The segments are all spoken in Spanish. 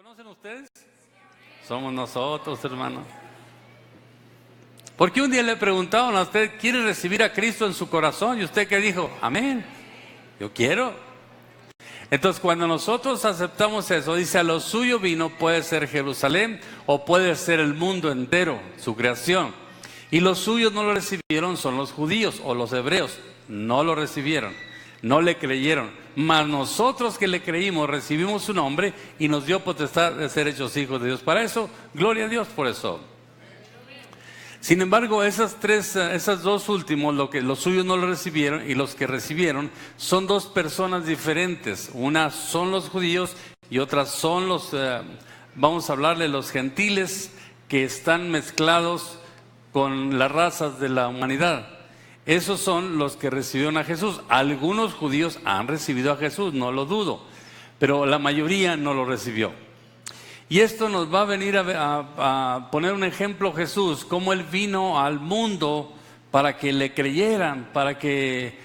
conocen ustedes? Somos nosotros, hermano. Porque un día le preguntaban a usted, ¿quiere recibir a Cristo en su corazón? Y usted, ¿qué dijo? Amén, yo quiero. Entonces, cuando nosotros aceptamos eso, dice, a lo suyo vino, puede ser Jerusalén o puede ser el mundo entero, su creación. Y los suyos no lo recibieron, son los judíos o los hebreos. No lo recibieron, no le creyeron. Mas nosotros que le creímos, recibimos su nombre y nos dio potestad de ser hechos hijos de Dios. Para eso, gloria a Dios por eso. Sin embargo, esas dos últimos, los suyos no lo recibieron y los que recibieron son dos personas diferentes. Una son los judíos y otras son vamos a hablarle, los gentiles que están mezclados con las razas de la humanidad. Esos son los que recibieron a Jesús. Algunos judíos han recibido a Jesús, no lo dudo, pero la mayoría no lo recibió. Y esto nos va a venir a poner un ejemplo Jesús, cómo Él vino al mundo para que le creyeran, para que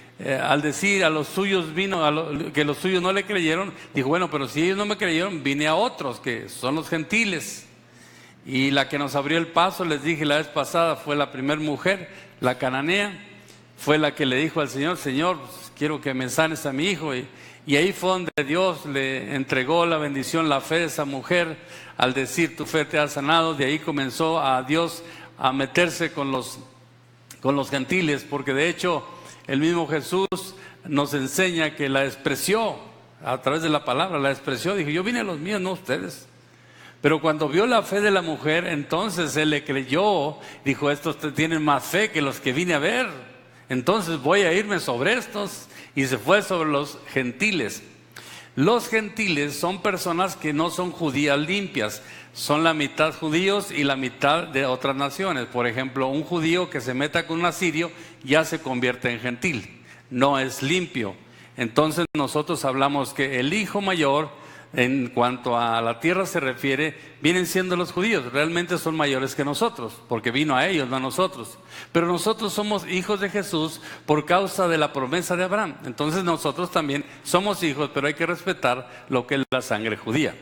al decir a los suyos que los suyos no le creyeron, dijo, bueno, pero si ellos no me creyeron, vine a otros, que son los gentiles. Y la que nos abrió el paso, les dije la vez pasada, fue la primera mujer, la cananea, fue la que le dijo al Señor, Señor, quiero que me sanes a mi hijo. Y ahí fue donde Dios le entregó la bendición, la fe de esa mujer, al decir, tu fe te ha sanado. De ahí comenzó a Dios a meterse con los gentiles, porque de hecho el mismo Jesús nos enseña que la expresó, a través de la palabra, la expresó, dijo, yo vine a los míos, no a ustedes. Pero cuando vio la fe de la mujer, entonces Él le creyó, dijo, estos tienen más fe que los que vine a ver, entonces voy a irme sobre estos. Y se fue sobre los gentiles. Los gentiles son personas que no son judías limpias, son la mitad judíos y la mitad de otras naciones. Por ejemplo, un judío que se meta con un asirio ya se convierte en gentil, no es limpio. Entonces nosotros hablamos que el hijo mayor, en cuanto a la tierra se refiere, vienen siendo los judíos, realmente son mayores que nosotros, porque vino a ellos, no a nosotros. Pero nosotros somos hijos de Jesús por causa de la promesa de Abraham. Entonces nosotros también somos hijos, pero hay que respetar lo que es la sangre judía.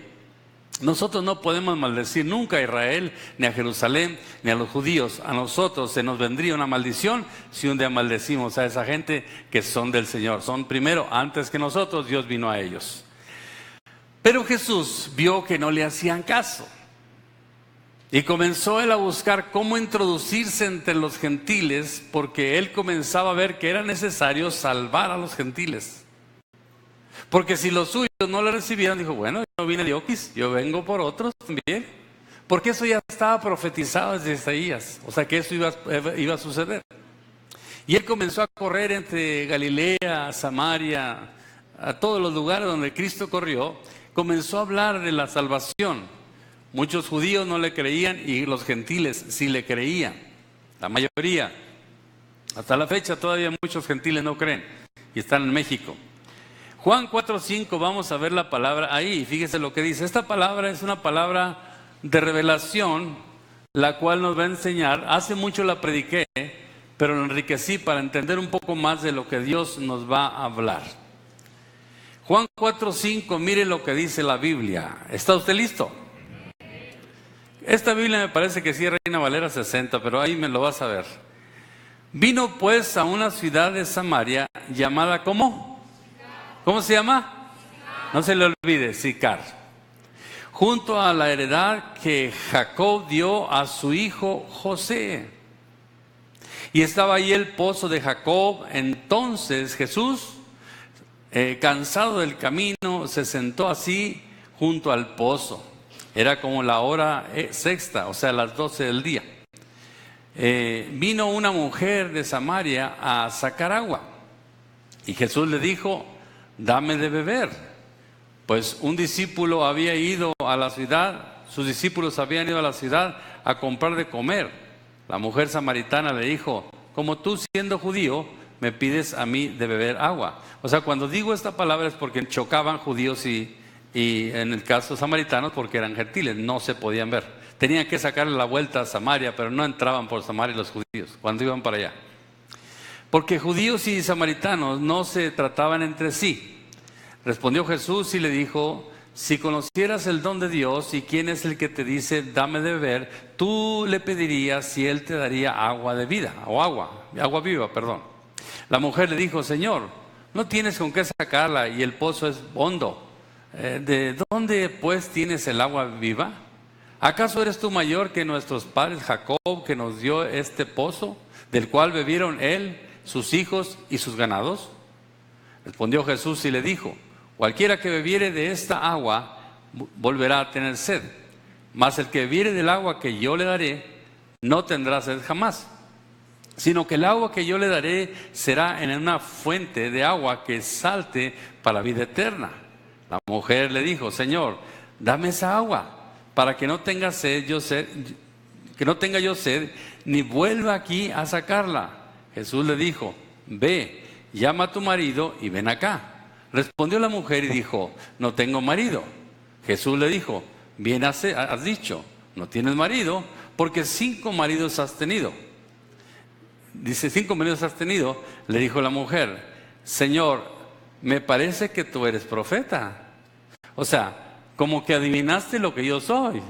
Nosotros no podemos maldecir nunca a Israel, ni a Jerusalén, ni a los judíos. A nosotros se nos vendría una maldición si un día maldecimos a esa gente que son del Señor. Son primero, antes que nosotros, Dios vino a ellos. Pero Jesús vio que no le hacían caso y comenzó Él a buscar cómo introducirse entre los gentiles, porque Él comenzaba a ver que era necesario salvar a los gentiles. Porque si los suyos no le recibieran, dijo, bueno, yo no vine de Oquis, yo vengo por otros también. Porque eso ya estaba profetizado desde Isaías, o sea que eso iba a suceder. Y Él comenzó a correr entre Galilea, Samaria, a todos los lugares donde Cristo corrió. Comenzó a hablar de la salvación. Muchos judíos no le creían y los gentiles sí le creían. La mayoría. Hasta la fecha todavía muchos gentiles no creen y están en México. Juan 4:5, vamos a ver la palabra ahí. Fíjese lo que dice. Esta palabra es una palabra de revelación, la cual nos va a enseñar. Hace mucho la prediqué, pero la enriquecí para entender un poco más de lo que Dios nos va a hablar. Juan 4:5, mire lo que dice la Biblia. ¿Está usted listo? Esta Biblia me parece que sí es Reina Valera 60, pero ahí me lo vas a ver. Vino pues a una ciudad de Samaria llamada, ¿cómo? ¿Cómo se llama? No se le olvide, Sicar. Junto a la heredad que Jacob dio a su hijo José. Y estaba ahí el pozo de Jacob. Entonces Jesús, cansado del camino, se sentó así junto al pozo. Era como la hora sexta, o sea, las 12 del día. Vino una mujer de Samaria a sacar agua. Y Jesús le dijo, dame de beber. Pues un discípulo había ido a la ciudad, sus discípulos habían ido a la ciudad a comprar de comer. La mujer samaritana le dijo, como tú siendo judío, me pides a mí de beber agua. O sea, cuando digo esta palabra es porque chocaban judíos y en el caso samaritanos porque eran gentiles, no se podían ver. Tenían que sacarle la vuelta a Samaria, pero no entraban por Samaria los judíos cuando iban para allá. Porque judíos y samaritanos no se trataban entre sí. Respondió Jesús y le dijo, si conocieras el don de Dios y quién es el que te dice, dame de beber, tú le pedirías y él te daría agua de vida, o agua viva, perdón. La mujer le dijo, Señor, no tienes con qué sacarla y el pozo es hondo. ¿De dónde pues tienes el agua viva? ¿Acaso eres tú mayor que nuestros padres Jacob, que nos dio este pozo, del cual bebieron él, sus hijos y sus ganados? Respondió Jesús y le dijo, cualquiera que bebiere de esta agua volverá a tener sed, mas el que bebiere del agua que yo le daré no tendrá sed jamás, sino que el agua que yo le daré será en una fuente de agua que salte para la vida eterna. La mujer le dijo, Señor, dame esa agua para que no tenga yo sed, ni vuelva aquí a sacarla. Jesús le dijo, ve, llama a tu marido y ven acá. Respondió la mujer y dijo, no tengo marido. Jesús le dijo, bien has dicho, no tienes marido, porque 5 maridos has tenido. Dice, 5 maridos has tenido. Le dijo la mujer, Señor, me parece que tú eres profeta. O sea, como que adivinaste lo que yo soy.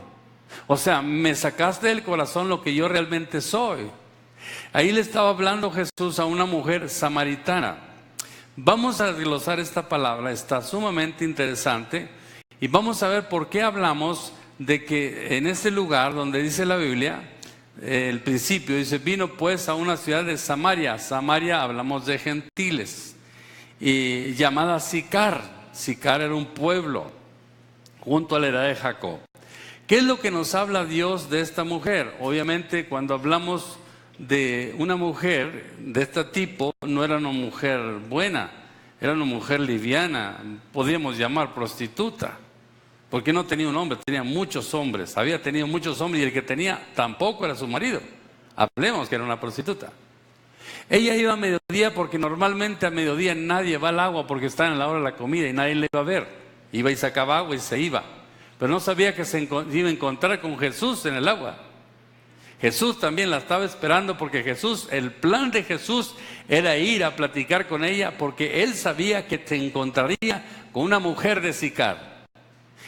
O sea, me sacaste del corazón lo que yo realmente soy. Ahí le estaba hablando Jesús a una mujer samaritana. Vamos a desglosar esta palabra, está sumamente interesante. Y vamos a ver por qué hablamos de que en este lugar donde dice la Biblia, el principio dice, vino pues a una ciudad de Samaria. Samaria hablamos de gentiles. Y llamada Sicar. Sicar era un pueblo junto a la heredad de Jacob. ¿Qué es lo que nos habla Dios de esta mujer? Obviamente cuando hablamos de una mujer de este tipo, no era una mujer buena, era una mujer liviana, podríamos llamar prostituta, porque no tenía un hombre, tenía muchos hombres, había tenido muchos hombres y el que tenía tampoco era su marido. Hablemos que era una prostituta. Ella iba a mediodía porque normalmente a mediodía nadie va al agua porque está en la hora de la comida y nadie le iba a ver. Iba y sacaba agua y se iba. Pero no sabía que se iba a encontrar con Jesús en el agua. Jesús también la estaba esperando porque Jesús, el plan de Jesús era ir a platicar con ella porque él sabía que se encontraría con una mujer de Sicar.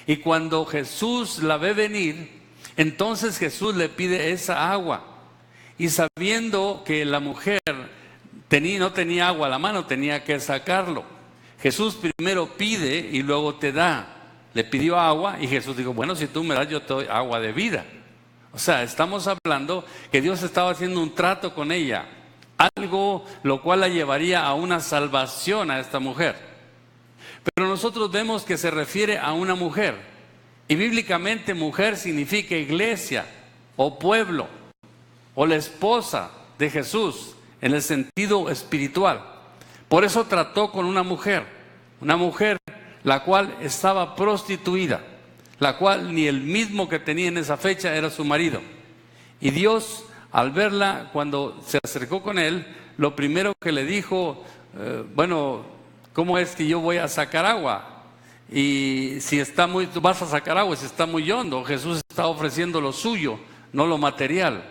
Y cuando Jesús la ve venir, entonces Jesús le pide esa agua. Y sabiendo que la mujer no tenía agua a la mano, tenía que sacarlo. Jesús primero pide y luego te da. Le pidió agua y Jesús dijo, bueno, si tú me das yo te doy agua de vida. O sea, estamos hablando que Dios estaba haciendo un trato con ella. Algo lo cual la llevaría a una salvación a esta mujer. Pero nosotros vemos que se refiere a una mujer. Y bíblicamente mujer significa iglesia o pueblo o la esposa de Jesús en el sentido espiritual. Por eso trató con una mujer la cual estaba prostituida, la cual ni el mismo que tenía en esa fecha era su marido. Y Dios, al verla, cuando se acercó con él, lo primero que le dijo, bueno, ¿cómo es que yo voy a sacar agua? Y si tú vas a sacar agua, si está muy hondo. Jesús está ofreciendo lo suyo, no lo material.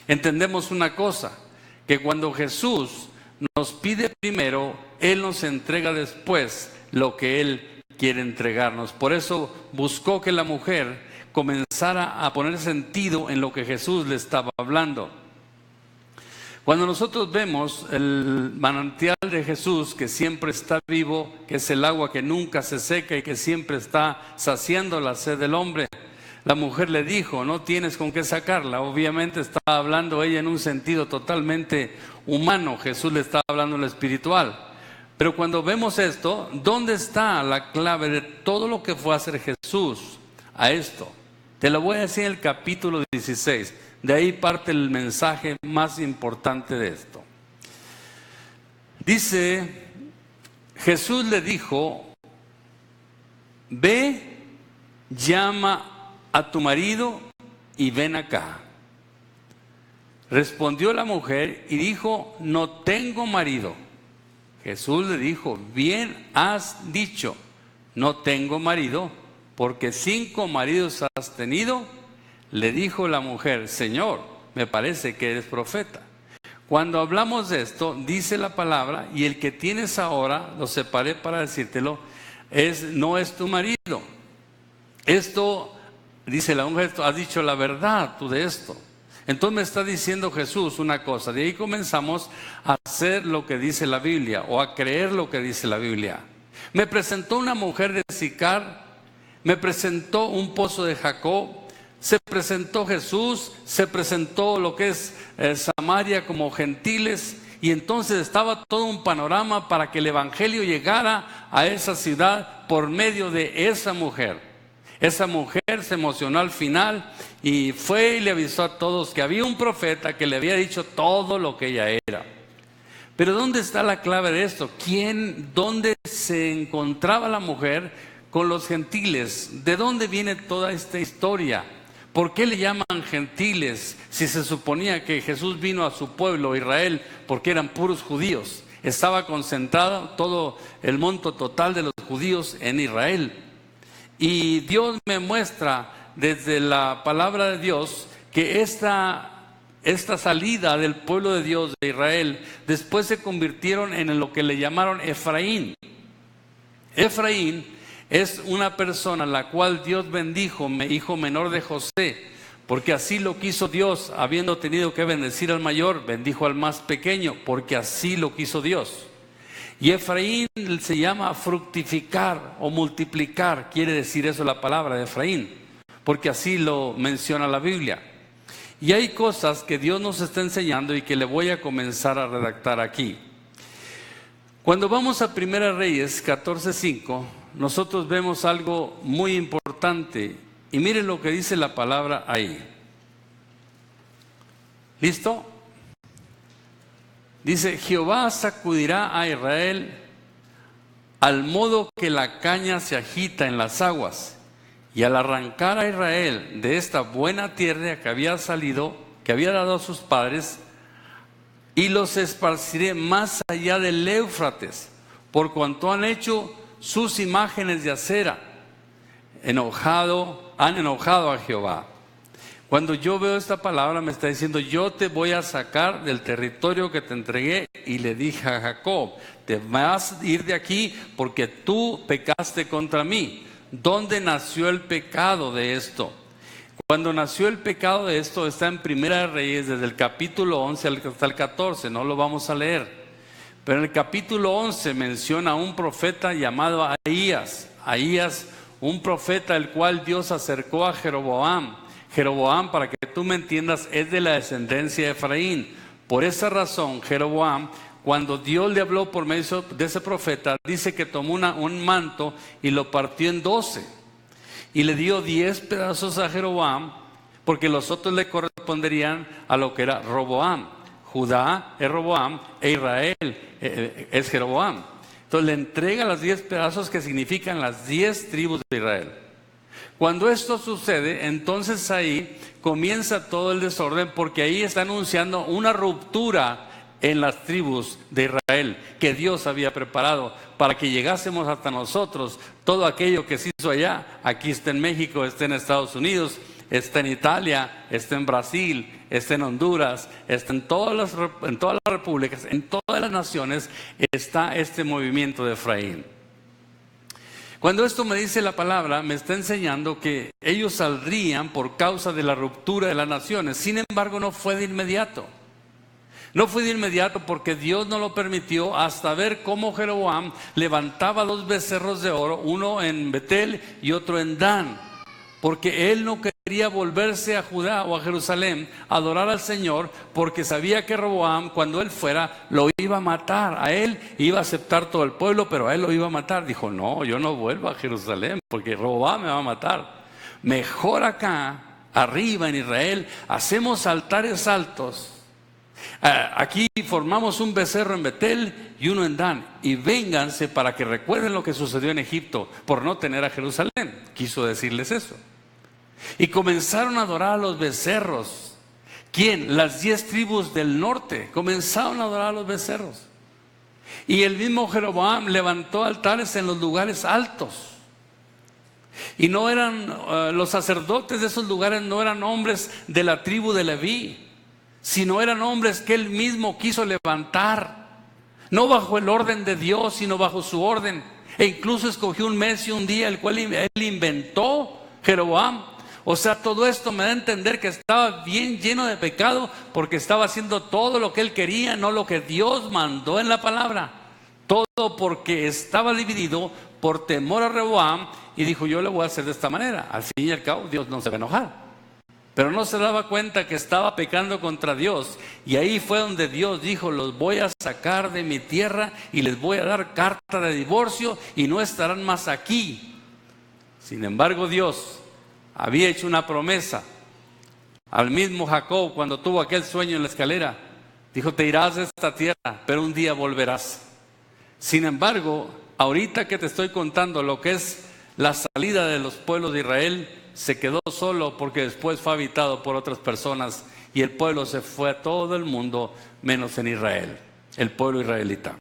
Entendemos una cosa, que cuando Jesús nos pide primero, Él nos entrega después lo que Él quiere entregarnos. Por eso buscó que la mujer comenzara a poner sentido en lo que Jesús le estaba hablando. Cuando nosotros vemos el manantial de Jesús, que siempre está vivo, que es el agua que nunca se seca y que siempre está saciando la sed del hombre, la mujer le dijo, no tienes con qué sacarla. Obviamente estaba hablando ella en un sentido totalmente humano. Jesús le estaba hablando en lo espiritual. Pero cuando vemos esto, ¿dónde está la clave de todo lo que fue a hacer Jesús a esto? Te lo voy a decir en el capítulo 16. De ahí parte el mensaje más importante de esto. Dice, Jesús le dijo, ve, llama a tu marido y ven acá. Respondió la mujer y dijo, no tengo marido. Jesús le dijo, bien has dicho, no tengo marido, porque 5 maridos has tenido. Le dijo la mujer, Señor, me parece que eres profeta. Cuando hablamos de esto, dice la palabra, y el que tienes ahora, lo separé para decírtelo, no es tu marido. esto, dice la mujer, has dicho la verdad tú de esto. Entonces me está diciendo Jesús una cosa. De ahí comenzamos a hacer lo que dice la Biblia, o a creer lo que dice la Biblia. Me presentó una mujer de Sicar, me presentó un pozo de Jacob, se presentó Jesús, se presentó lo que es Samaria como gentiles, y entonces estaba todo un panorama para que el evangelio llegara a esa ciudad por medio de esa mujer. Esa mujer se emocionó al final y fue y le avisó a todos que había un profeta que le había dicho todo lo que ella era. Pero ¿dónde está la clave de esto? ¿Dónde se encontraba la mujer con los gentiles? ¿De dónde viene toda esta historia? ¿Por qué le llaman gentiles si se suponía que Jesús vino a su pueblo, Israel, porque eran puros judíos? Estaba concentrado todo el monto total de los judíos en Israel. Y Dios me muestra desde la palabra de Dios que esta salida del pueblo de Dios de Israel después se convirtieron en lo que le llamaron Efraín. Efraín es una persona a la cual Dios bendijo, hijo menor de José, porque así lo quiso Dios, habiendo tenido que bendecir al mayor, bendijo al más pequeño, porque así lo quiso Dios. Y Efraín se llama fructificar o multiplicar, quiere decir eso la palabra de Efraín, porque así lo menciona la Biblia. Y hay cosas que Dios nos está enseñando y que le voy a comenzar a redactar aquí. Cuando vamos a 1 Reyes 14:5, nosotros vemos algo muy importante. Y miren lo que dice la palabra ahí. ¿Listo? Dice, Jehová sacudirá a Israel al modo que la caña se agita en las aguas. Y al arrancar a Israel de esta buena tierra que había salido, que había dado a sus padres, y los esparciré más allá del Éufrates, por cuanto han hecho sus imágenes de acera, han enojado a Jehová. Cuando yo veo esta palabra me está diciendo, yo te voy a sacar del territorio que te entregué, y le dije a Jacob, te vas a ir de aquí porque tú pecaste contra mí. ¿Dónde nació el pecado de esto? Cuando nació el pecado de esto está en 1 Reyes, desde el capítulo 11 hasta el 14, no lo vamos a leer. Pero en el capítulo 11 menciona a un profeta llamado Ahías. Ahías, un profeta el cual Dios acercó a Jeroboam. Jeroboam, para que tú me entiendas, es de la descendencia de Efraín. Por esa razón, Jeroboam, cuando Dios le habló por medio de ese profeta, dice que tomó un manto y lo partió en 12. Y le dio 10 pedazos a Jeroboam, porque los otros le corresponderían a lo que era Roboam. Judá es Roboam e Israel es Jeroboam. Entonces le entrega los 10 pedazos que significan las 10 tribus de Israel. Cuando esto sucede, entonces ahí comienza todo el desorden, porque ahí está anunciando una ruptura en las tribus de Israel que Dios había preparado para que llegásemos hasta nosotros. Todo aquello que se hizo allá, aquí está en México, está en Estados Unidos, está en Italia, está en Brasil, está en Honduras, está en todas las repúblicas, en todas las naciones está este movimiento de Efraín. Cuando esto me dice la palabra, me está enseñando que ellos saldrían por causa de la ruptura de las naciones. Sin embargo, no fue de inmediato. No fue de inmediato porque Dios no lo permitió, hasta ver cómo Jeroboam levantaba 2 becerros de oro, uno en Betel y otro en Dan, porque él no quería volverse a Judá o a Jerusalén a adorar al Señor, porque sabía que Roboam, cuando él fuera, lo iba a matar. A él iba a aceptar todo el pueblo, pero a él lo iba a matar. Dijo, no, yo no vuelvo a Jerusalén porque Roboam me va a matar. Mejor acá, arriba en Israel, hacemos altares altos. Aquí formamos un becerro en Betel y uno en Dan, y vénganse para que recuerden lo que sucedió en Egipto por no tener a Jerusalén. Quiso decirles eso. Y comenzaron a adorar a los becerros. ¿Quién? Las 10 tribus del norte comenzaron a adorar a los becerros. Y el mismo Jeroboam levantó altares en los lugares altos. Y no eran los sacerdotes de esos lugares, no eran hombres de la tribu de Leví, sino eran hombres que él mismo quiso levantar, no bajo el orden de Dios, sino bajo su orden. E incluso escogió un mes y un día, el cual él inventó Jeroboam. O sea, todo esto me da a entender que estaba bien lleno de pecado porque estaba haciendo todo lo que él quería, no lo que Dios mandó en la palabra. Todo porque estaba dividido por temor a Rehoboam y dijo, yo le voy a hacer de esta manera. Al fin y al cabo, Dios no se va a enojar. Pero no se daba cuenta que estaba pecando contra Dios. Y ahí fue donde Dios dijo, los voy a sacar de mi tierra y les voy a dar carta de divorcio y no estarán más aquí. Sin embargo, Dios había hecho una promesa al mismo Jacob cuando tuvo aquel sueño en la escalera. Dijo, te irás de esta tierra, pero un día volverás. Sin embargo, ahorita que te estoy contando lo que es la salida de los pueblos de Israel, se quedó solo porque después fue habitado por otras personas y el pueblo se fue a todo el mundo menos en Israel, el pueblo israelita.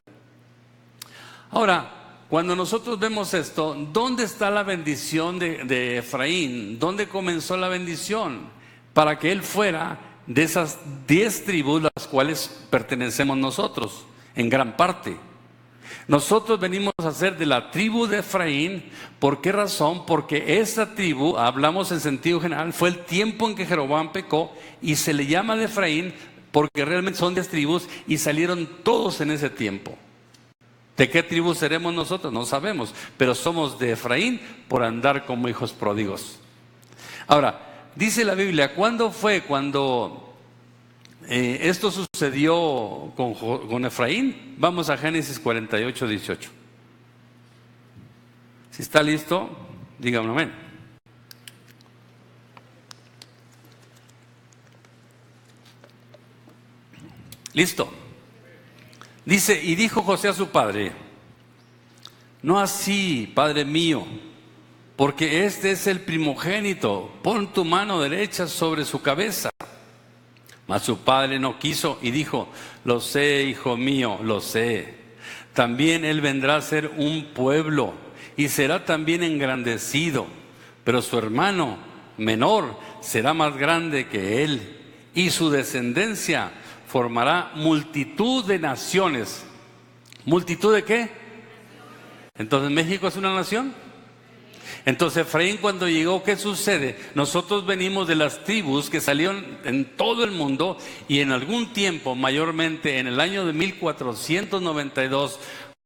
Ahora, cuando nosotros vemos esto, ¿dónde está la bendición de Efraín? ¿Dónde comenzó la bendición? Para que él fuera de esas 10 tribus las cuales pertenecemos nosotros, en gran parte. Nosotros venimos a ser de la tribu de Efraín. ¿Por qué razón? Porque esa tribu, hablamos en sentido general, fue el tiempo en que Jeroboam pecó y se le llama de Efraín porque realmente son 10 tribus y salieron todos en ese tiempo. ¿De qué tribu seremos nosotros? No sabemos, pero somos de Efraín por andar como hijos pródigos. Ahora, dice la Biblia, ¿cuándo fue cuando esto sucedió con Efraín? Vamos a Génesis 48, 18. Si está listo, dígame amén. Listo. Dice, y dijo José a su padre, no así, padre mío, porque este es el primogénito, pon tu mano derecha sobre su cabeza. Mas su padre no quiso y dijo, lo sé, hijo mío, lo sé. También él vendrá a ser un pueblo y será también engrandecido, pero su hermano menor será más grande que él y su descendencia formará multitud de naciones. ¿Multitud de qué? Entonces, ¿México es una nación? Entonces, Efraín cuando llegó, ¿qué sucede? Nosotros venimos de las tribus que salieron en todo el mundo y en algún tiempo, mayormente en el año de 1492,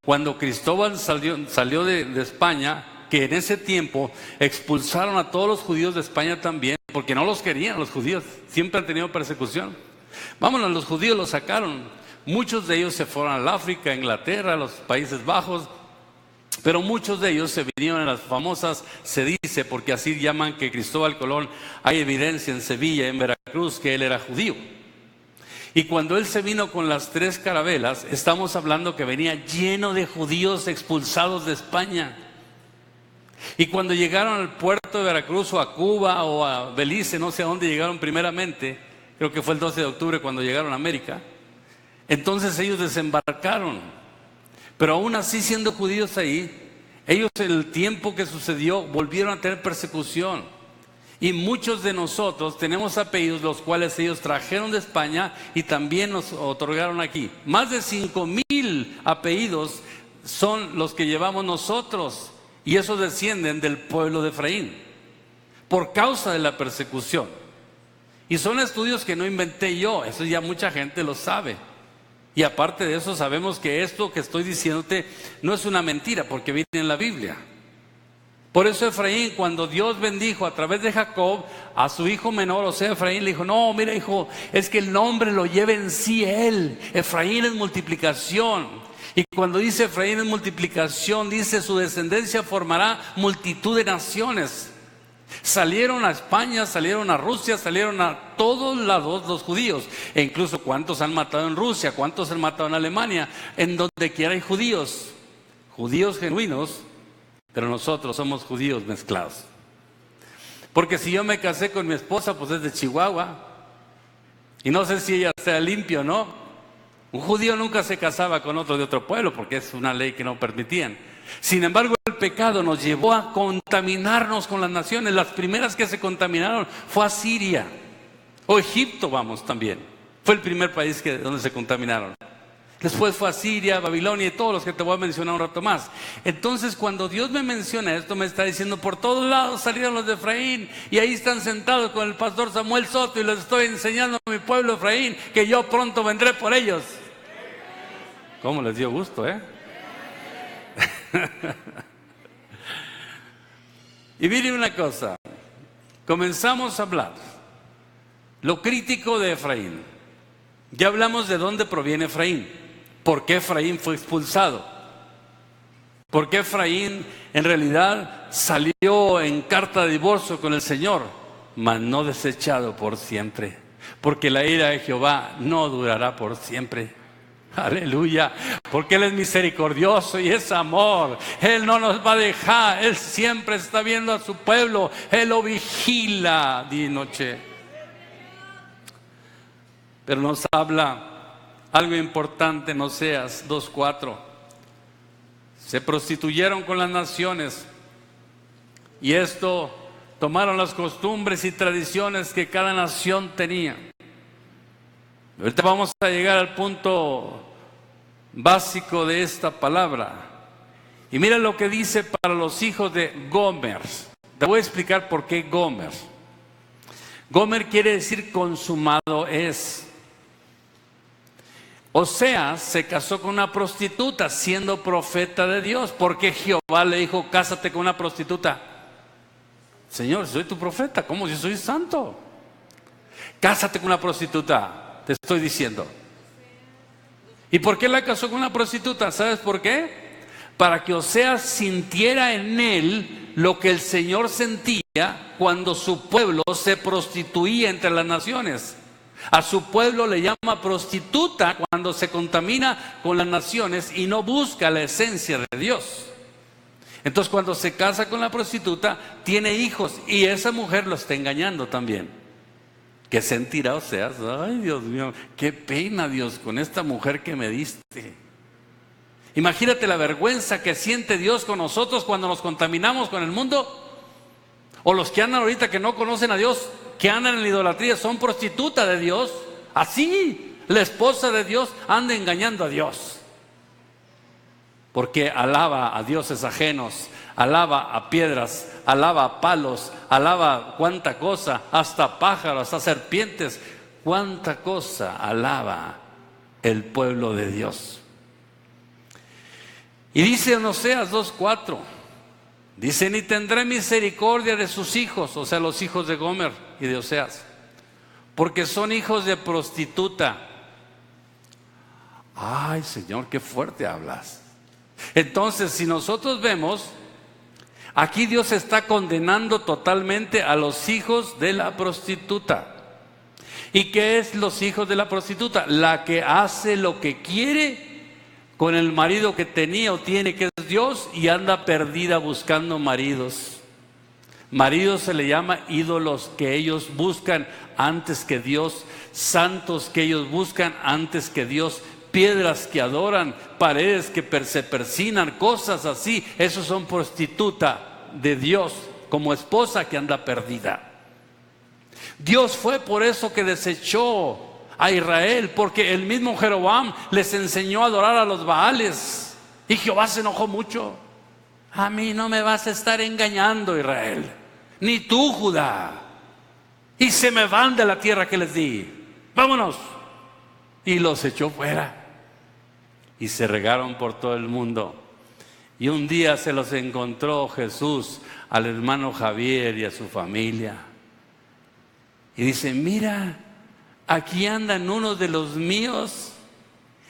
cuando Cristóbal salió de España, que en ese tiempo expulsaron a todos los judíos de España también, porque no los querían los judíos, siempre han tenido persecución. Vámonos, los judíos los sacaron. Muchos de ellos se fueron al África, a Inglaterra, a los Países Bajos, pero muchos de ellos se vinieron en las famosas, se dice, porque así llaman que Cristóbal Colón, hay evidencia en Sevilla, en Veracruz, que él era judío. Y cuando él se vino con las 3 carabelas, estamos hablando que venía lleno de judíos expulsados de España. Y cuando llegaron al puerto de Veracruz o a Cuba o a Belice, no sé a dónde llegaron primeramente, creo que fue el 12 de octubre cuando llegaron a América, entonces ellos desembarcaron. Pero aún así, siendo judíos ahí, ellos en el tiempo que sucedió volvieron a tener persecución. Y muchos de nosotros tenemos apellidos los cuales ellos trajeron de España y también nos otorgaron aquí. Más de 5,000 apellidos son los que llevamos nosotros y esos descienden del pueblo de Efraín por causa de la persecución. Y son estudios que no inventé yo, eso ya mucha gente lo sabe. Y aparte de eso sabemos que esto que estoy diciéndote no es una mentira porque viene en la Biblia. Por eso Efraín, cuando Dios bendijo a través de Jacob a su hijo menor, o sea Efraín, le dijo, no, mira hijo, es que el nombre lo lleva en sí él. Efraín es multiplicación. Y cuando dice Efraín es multiplicación, dice su descendencia formará multitud de naciones. Salieron a España, salieron a Rusia, salieron a todos lados los judíos. E incluso cuántos han matado en Rusia, cuántos han matado en Alemania. En donde quiera hay judíos. Judíos genuinos, pero nosotros somos judíos mezclados. Porque si yo me casé con mi esposa, pues es de Chihuahua. Y no sé si ella sea limpia o no. Un judío nunca se casaba con otro de otro pueblo, porque es una ley que no permitían. Sin embargo, el pecado nos llevó a contaminarnos con las naciones. Las primeras que se contaminaron fue Asiria o Egipto, vamos, también. Fue el primer país donde se contaminaron. Después fue a Siria, Babilonia y todos los que te voy a mencionar un rato más. Entonces, cuando Dios me menciona esto, me está diciendo, por todos lados salieron los de Efraín y ahí están sentados con el pastor Samuel Soto y les estoy enseñando a mi pueblo Efraín que yo pronto vendré por ellos. ¿Cómo les dio gusto, Y mire una cosa, comenzamos a hablar lo crítico de Efraín. Ya hablamos de dónde proviene Efraín. ¿Por qué Efraín fue expulsado? ¿Por qué Efraín en realidad salió en carta de divorcio con el Señor? Mas no desechado por siempre, porque la ira de Jehová no durará por siempre. Aleluya, porque Él es misericordioso y es amor. Él no nos va a dejar, Él siempre está viendo a su pueblo, Él lo vigila día y noche. Pero nos habla algo importante en Oseas 2:4. Se prostituyeron con las naciones y esto tomaron las costumbres y tradiciones que cada nación tenía. Ahorita vamos a llegar al punto básico de esta palabra. Y mira lo que dice para los hijos de Gomer. Te voy a explicar por qué Gomer. Gomer quiere decir consumado es. Oseas se casó con una prostituta siendo profeta de Dios, porque Jehová le dijo, cásate con una prostituta. Señor, soy tu profeta, ¿cómo si soy santo? Cásate con una prostituta, te estoy diciendo. ¿Y por qué la casó con una prostituta? ¿Sabes por qué? Para que Oseas sintiera en él lo que el Señor sentía cuando su pueblo se prostituía entre las naciones. A su pueblo le llama prostituta cuando se contamina con las naciones y no busca la esencia de Dios. Entonces, cuando se casa con la prostituta, tiene hijos y esa mujer lo está engañando también. ¿Qué sentirá Oseas? Ay, Dios mío, qué pena, Dios, con esta mujer que me diste. Imagínate la vergüenza que siente Dios con nosotros cuando nos contaminamos con el mundo. O los que andan ahorita que no conocen a Dios, que andan en la idolatría, son prostitutas de Dios. Así, la esposa de Dios anda engañando a Dios. Porque alaba a dioses ajenos, alaba a piedras, alaba a palos, alaba cuánta cosa, hasta pájaros, hasta serpientes, cuánta cosa alaba el pueblo de Dios. Y dice en Oseas 2:4, dice, ni tendré misericordia de sus hijos, o sea, los hijos de Gomer y de Oseas, porque son hijos de prostituta. Ay, Señor, qué fuerte hablas. Entonces, si nosotros vemos, aquí Dios está condenando totalmente a los hijos de la prostituta. ¿Y qué es los hijos de la prostituta? La que hace lo que quiere con el marido que tenía o tiene, que es Dios, y anda perdida buscando maridos. Maridos se le llama ídolos que ellos buscan antes que Dios, santos que ellos buscan antes que Dios, piedras que adoran, paredes que se persignan, cosas así. Esos son prostituta de Dios, como esposa que anda perdida. Dios fue por eso que desechó a Israel, porque el mismo Jeroboam les enseñó a adorar a los Baales y Jehová se enojó mucho. A mí no me vas a estar engañando, Israel, ni tú, Judá, y se me van de la tierra que les di, vámonos. Y los echó fuera y se regaron por todo el mundo. Y un día se los encontró Jesús al hermano Javier y a su familia y dice, mira, aquí andan unos de los míos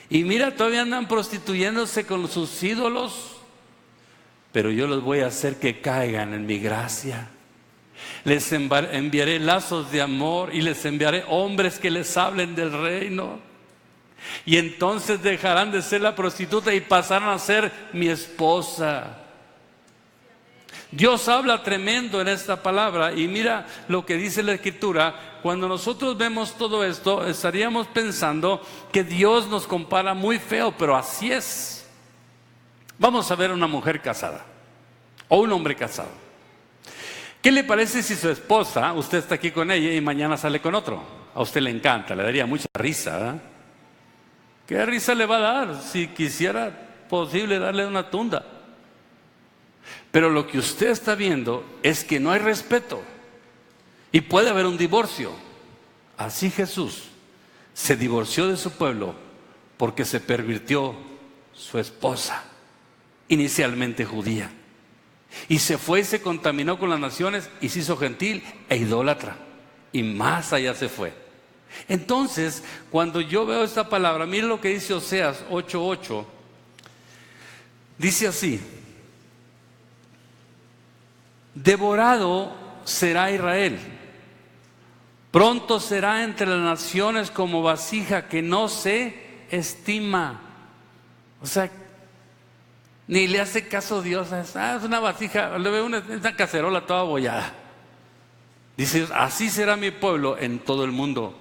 y mira, todavía andan prostituyéndose con sus ídolos, pero yo los voy a hacer que caigan en mi gracia. Les enviaré lazos de amor y les enviaré hombres que les hablen del reino. Y entonces dejarán de ser la prostituta y pasarán a ser mi esposa. Dios habla tremendo en esta palabra. Y mira lo que dice la Escritura. Cuando nosotros vemos todo esto, estaríamos pensando que Dios nos compara muy feo, pero así es. Vamos a ver una mujer casada o un hombre casado. ¿Qué le parece si su esposa, usted está aquí con ella y mañana sale con otro? A usted le encanta, le daría mucha risa, ¿verdad? ¿Qué risa le va a dar si quisiera posible darle una tunda? Pero lo que usted está viendo es que no hay respeto y puede haber un divorcio. Así Jesús se divorció de su pueblo porque se pervirtió su esposa, inicialmente judía, y se fue y se contaminó con las naciones y se hizo gentil e idólatra, y más allá se fue. Entonces, cuando yo veo esta palabra, mire lo que dice Oseas 8:8. Dice así: devorado será Israel, pronto será entre las naciones como vasija que no se estima. O sea, ni le hace caso a Dios. Es una vasija, le veo una cacerola toda abollada. Dice: así será mi pueblo en todo el mundo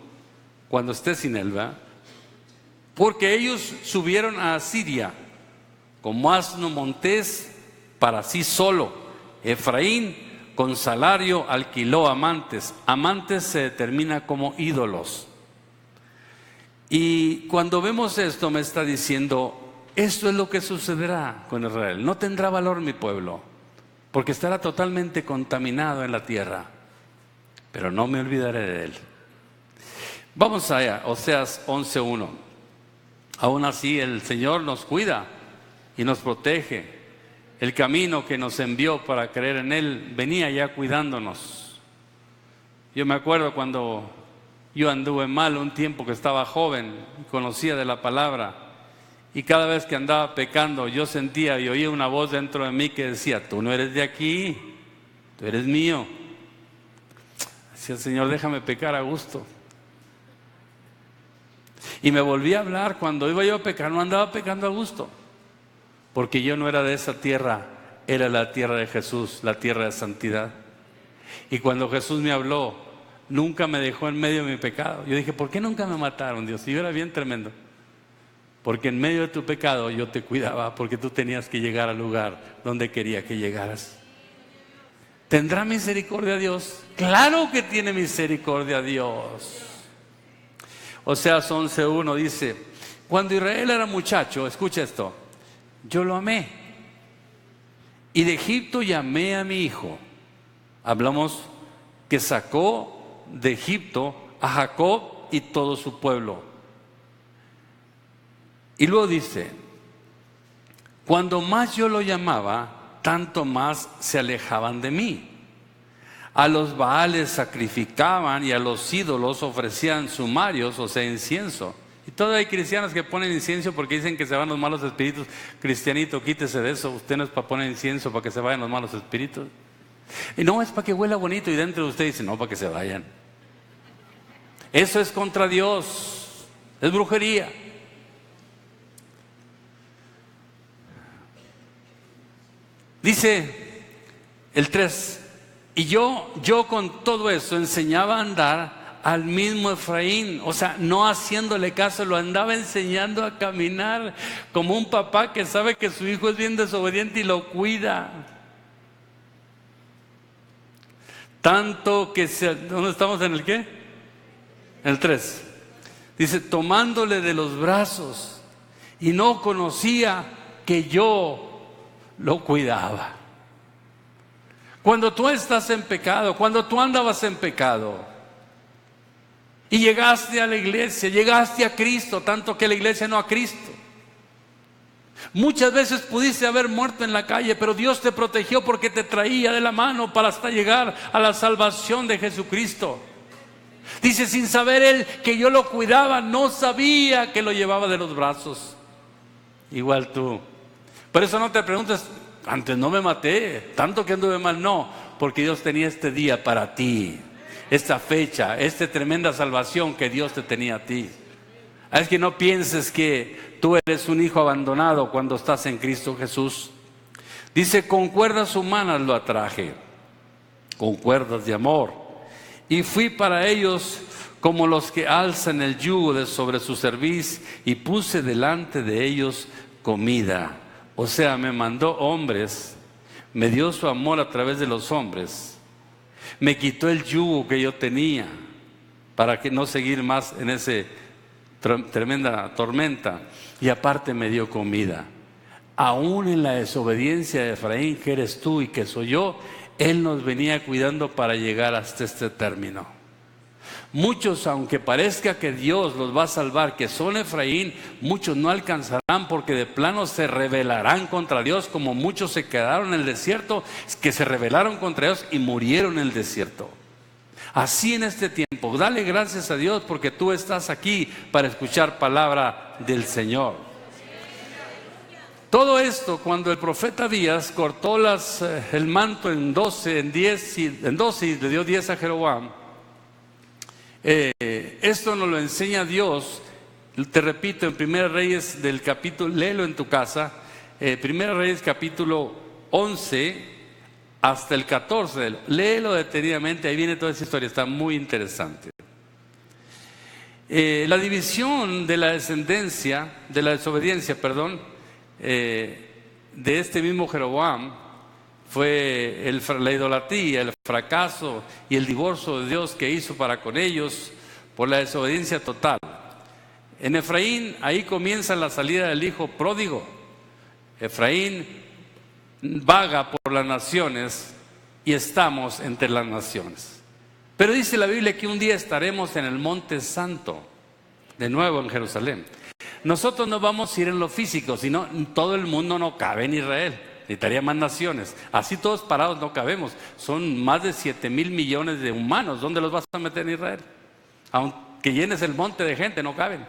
cuando esté sin él, ¿verdad? Porque ellos subieron a Asiria como asno montés para sí solo. Efraín con salario alquiló amantes. Amantes se determina como ídolos. Y cuando vemos esto me está diciendo: esto es lo que sucederá con Israel. No tendrá valor mi pueblo, porque estará totalmente contaminado en la tierra. Pero no me olvidaré de él. Vamos allá, Oseas 11:1. Aún así el Señor nos cuida y nos protege. El camino que nos envió para creer en Él venía ya cuidándonos. Yo me acuerdo cuando yo anduve mal un tiempo que estaba joven, conocía de la palabra, y cada vez que andaba pecando yo sentía y oía una voz dentro de mí que decía: tú no eres de aquí, tú eres mío. Decía: Señor, déjame pecar a gusto. Y me volví a hablar. Cuando iba yo a pecar, no andaba pecando a gusto, porque yo no era de esa tierra, era la tierra de Jesús, la tierra de santidad. Y cuando Jesús me habló, nunca me dejó en medio de mi pecado. Yo dije: ¿por qué nunca me mataron, Dios? Y yo era bien tremendo. Porque en medio de tu pecado yo te cuidaba, porque tú tenías que llegar al lugar donde quería que llegaras. ¿Tendrá misericordia Dios? Claro que tiene misericordia Dios. Oseas 11:1 dice: cuando Israel era muchacho, escucha esto, yo lo amé, y de Egipto llamé a mi hijo. Hablamos que sacó de Egipto a Jacob y todo su pueblo. Y luego dice: cuando más yo lo llamaba, tanto más se alejaban de mí. A los Baales sacrificaban y a los ídolos ofrecían sumarios, o sea, incienso. Y todavía hay cristianos que ponen incienso porque dicen que se van los malos espíritus. Cristianito, quítese de eso. Usted no es para poner incienso para que se vayan los malos espíritus. Y no, es para que huela bonito. Y dentro de usted dice: no, para que se vayan. Eso es contra Dios. Es brujería. Dice el 3: y yo con todo eso enseñaba a andar al mismo Efraín. O sea, no haciéndole caso, lo andaba enseñando a caminar, como un papá que sabe que su hijo es bien desobediente y lo cuida. Tanto que ¿dónde estamos? ¿En el qué? El 3. Dice: tomándole de los brazos, y no conocía que yo lo cuidaba. Cuando tú estás en pecado, cuando tú andabas en pecado y llegaste a la iglesia, llegaste a Cristo, tanto que la iglesia no a Cristo. Muchas veces pudiste haber muerto en la calle, pero Dios te protegió porque te traía de la mano para hasta llegar a la salvación de Jesucristo. Dice: sin saber él que yo lo cuidaba, no sabía que lo llevaba de los brazos. Igual tú. Por eso no te preguntes: antes no me maté, tanto que anduve mal. No, porque Dios tenía este día para ti, esta fecha, esta tremenda salvación que Dios te tenía a ti. Es que no pienses que tú eres un hijo abandonado cuando estás en Cristo Jesús. Dice: con cuerdas humanas lo atraje, con cuerdas de amor, y fui para ellos como los que alzan el yugo de sobre su cerviz, y puse delante de ellos comida. O sea, me mandó hombres, me dio su amor a través de los hombres, me quitó el yugo que yo tenía para que no seguir más en ese tremenda tormenta, y aparte me dio comida. Aún en la desobediencia de Efraín, que eres tú y que soy yo, Él nos venía cuidando para llegar hasta este término. Muchos, aunque parezca que Dios los va a salvar, que son Efraín, muchos no alcanzarán porque de plano se rebelarán contra Dios, como muchos se quedaron en el desierto, que se rebelaron contra Dios y murieron en el desierto. Así en este tiempo, dale gracias a Dios porque tú estás aquí para escuchar palabra del Señor. Todo esto cuando el profeta Abías cortó el manto en 12 y le dio 10 a Jeroboam. Esto nos lo enseña Dios, te repito, en 1 Reyes del capítulo, léelo en tu casa, 1 Reyes capítulo 11 hasta el 14, léelo detenidamente, ahí viene toda esa historia, está muy interesante. La división de la desobediencia, de este mismo Jeroboam fue la idolatría, el fracaso y el divorcio de Dios que hizo para con ellos por la desobediencia total. En Efraín, ahí comienza la salida del hijo pródigo. Efraín vaga por las naciones y estamos entre las naciones. Pero dice la Biblia que un día estaremos en el Monte Santo, de nuevo en Jerusalén. Nosotros no vamos a ir en lo físico, sino todo el mundo no cabe en Israel. Necesitaría más naciones. Así todos parados no cabemos. Son más de 7,000 millones de humanos. ¿Dónde los vas a meter en Israel? Aunque llenes el monte de gente, no caben.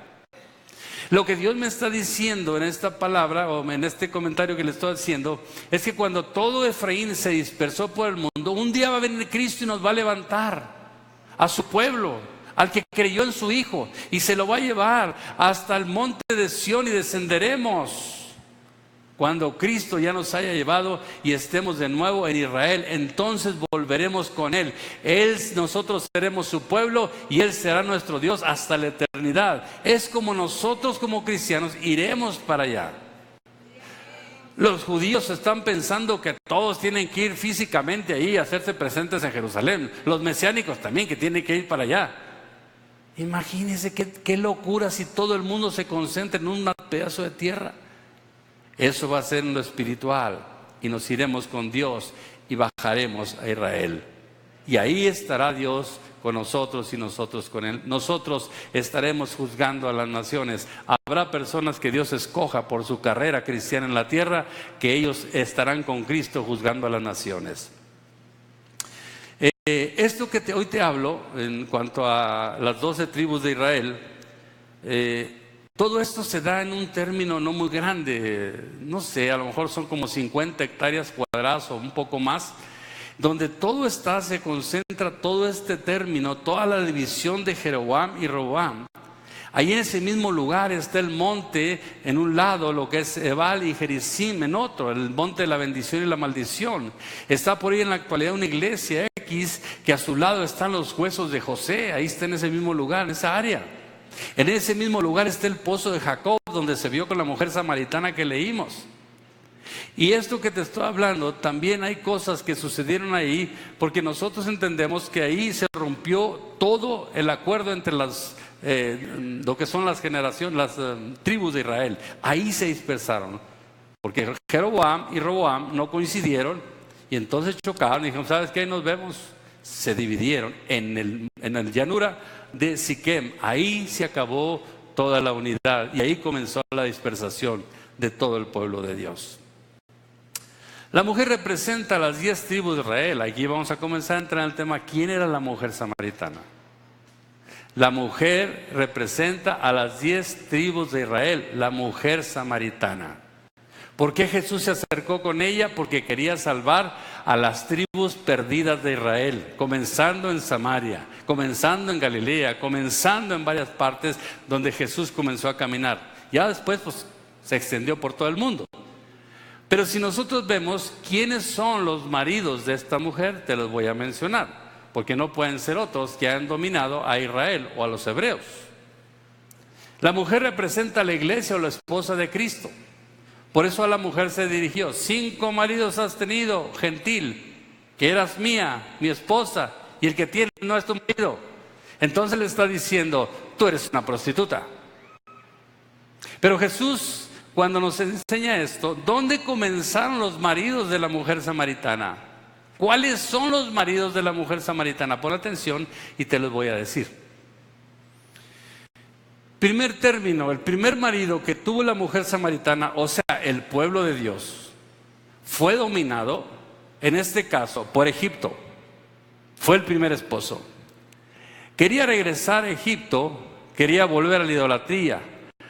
Lo que Dios me está diciendo en esta palabra o en este comentario que le estoy haciendo es que cuando todo Efraín se dispersó por el mundo, un día va a venir Cristo y nos va a levantar a su pueblo, al que creyó en su Hijo, y se lo va a llevar hasta el monte de Sión y descenderemos. Cuando Cristo ya nos haya llevado y estemos de nuevo en Israel, entonces volveremos con Él. Nosotros seremos su pueblo y Él será nuestro Dios hasta la eternidad. Es como nosotros como cristianos iremos para allá. Los judíos están pensando que todos tienen que ir físicamente ahí a hacerse presentes en Jerusalén. Los mesiánicos también que tienen que ir para allá. Imagínense qué locura si todo el mundo se concentra en un pedazo de tierra. Eso va a ser en lo espiritual y nos iremos con Dios y bajaremos a Israel. Y ahí estará Dios con nosotros y nosotros con Él. Nosotros estaremos juzgando a las naciones. Habrá personas que Dios escoja por su carrera cristiana en la tierra, que ellos estarán con Cristo juzgando a las naciones. Esto que hoy te hablo en cuanto a las 12 tribus de Israel, todo esto se da en un término no muy grande, no sé, a lo mejor son como 50 hectáreas cuadradas o un poco más, donde todo se concentra todo este término, toda la división de Jeroboam y Roboam. Ahí en ese mismo lugar está el monte, en un lado lo que es Ebal y Gerizim en otro, el monte de la bendición y la maldición. Está por ahí en la actualidad una iglesia X, que a su lado están los huesos de José, ahí está en ese mismo lugar, en esa área. En ese mismo lugar está el pozo de Jacob, donde se vio con la mujer samaritana que leímos. Y esto que te estoy hablando, también hay cosas que sucedieron ahí, porque nosotros entendemos que ahí se rompió todo el acuerdo entre lo que son las generaciones, las tribus de Israel. Ahí se dispersaron, porque Jeroboam y Roboam no coincidieron, y entonces chocaron y dijeron, ¿sabes qué? Nos vemos. Se dividieron en la llanura de Siquem. Ahí se acabó toda la unidad y ahí comenzó la dispersación de todo el pueblo de Dios. La mujer representa a las 10 tribus de Israel. Aquí vamos a comenzar a entrar en el tema. ¿Quién era la mujer samaritana? La mujer representa a las 10 tribus de Israel, la mujer samaritana. ¿Por qué Jesús se acercó con ella? Porque quería salvar a las tribus perdidas de Israel, comenzando en Samaria, comenzando en Galilea, comenzando en varias partes donde Jesús comenzó a caminar. Ya después se extendió por todo el mundo. Pero si nosotros vemos quiénes son los maridos de esta mujer, te los voy a mencionar, porque no pueden ser otros que han dominado a Israel o a los hebreos. La mujer representa a la iglesia o la esposa de Cristo. Por eso a la mujer se dirigió: 5 maridos has tenido, gentil, que eras mía, mi esposa, y el que tiene no es tu marido. Entonces le está diciendo, tú eres una prostituta. Pero Jesús, cuando nos enseña esto, ¿dónde comenzaron los maridos de la mujer samaritana? ¿Cuáles son los maridos de la mujer samaritana? Pon atención y te los voy a decir. Primer término, el primer marido que tuvo la mujer samaritana, o sea, el pueblo de Dios, fue dominado, en este caso, por Egipto. Fue el primer esposo. Quería regresar a Egipto, quería volver a la idolatría,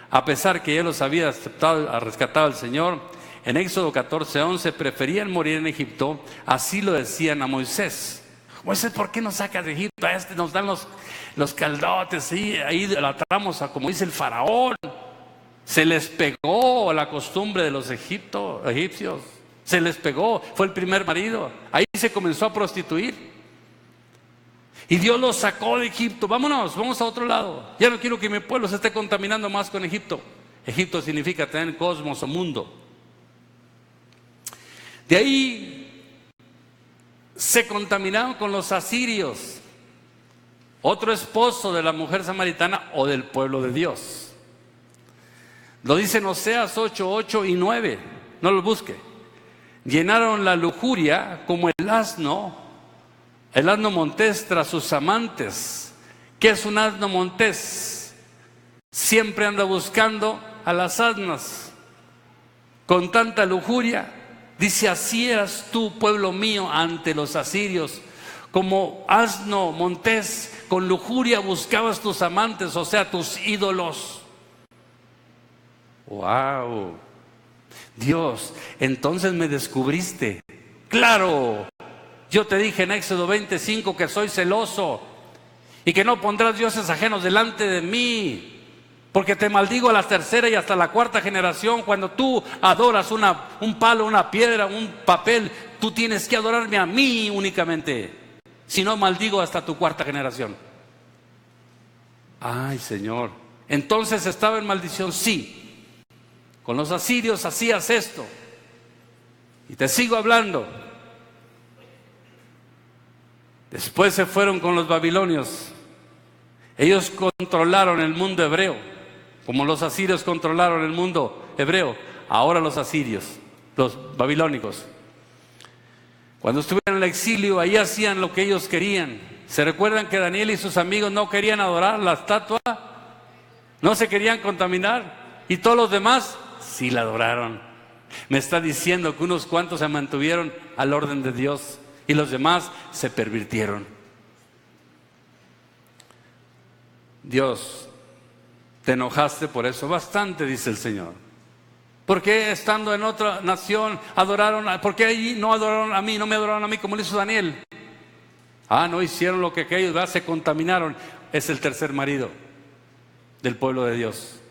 a pesar que ya los había aceptado, rescatado el Señor. En Éxodo 14:11 preferían morir en Egipto, así lo decían a Moisés. Moisés, ¿por qué nos sacas de Egipto? A este nos dan los caldotes, ¿sí? Ahí idolatramos a como dice el faraón. Se les pegó la costumbre de los egipcios. Se les pegó, fue el primer marido. Ahí se comenzó a prostituir. Y Dios los sacó de Egipto. Vámonos, vamos a otro lado. Ya no quiero que mi pueblo se esté contaminando más con Egipto. Egipto significa tener cosmos o mundo. De ahí se contaminaron con los asirios, otro esposo de la mujer samaritana o del pueblo de Dios. Lo dicen Oseas 8:8 y 9. No lo busque. Llenaron la lujuria como el asno montés tras sus amantes. ¿Qué es un asno montés? Siempre anda buscando a las asnas con tanta lujuria. Dice, así eras tú, pueblo mío, ante los asirios. Como asno montés, con lujuria buscabas tus amantes, o sea, tus ídolos. ¡Wow! Dios, entonces me descubriste. ¡Claro! Yo te dije en Éxodo 25 que soy celoso y que no pondrás dioses ajenos delante de mí, porque te maldigo a la tercera y hasta la cuarta generación. Cuando tú adoras un palo, una piedra, un papel, tú tienes que adorarme a mí únicamente. Si no, maldigo hasta tu cuarta generación. Ay, Señor. Entonces estaba en maldición, sí. Con los asirios hacías esto. Y te sigo hablando. Después se fueron con los babilonios. Ellos controlaron el mundo hebreo, como los asirios controlaron el mundo hebreo. Ahora los asirios, los babilónicos. Cuando estuvieron en el exilio, ahí hacían lo que ellos querían. ¿Se recuerdan que Daniel y sus amigos no querían adorar la estatua? No se querían contaminar. Y todos los demás sí la adoraron. Me está diciendo que unos cuantos se mantuvieron al orden de Dios y los demás se pervirtieron. Dios, te enojaste por eso bastante, dice el Señor. ¿Por qué estando en otra nación adoraron? ¿Por qué allí no adoraron a mí, no me adoraron a mí como lo hizo Daniel? No hicieron lo que aquellos, ¿verdad? Se contaminaron. Es el tercer marido del pueblo de Dios.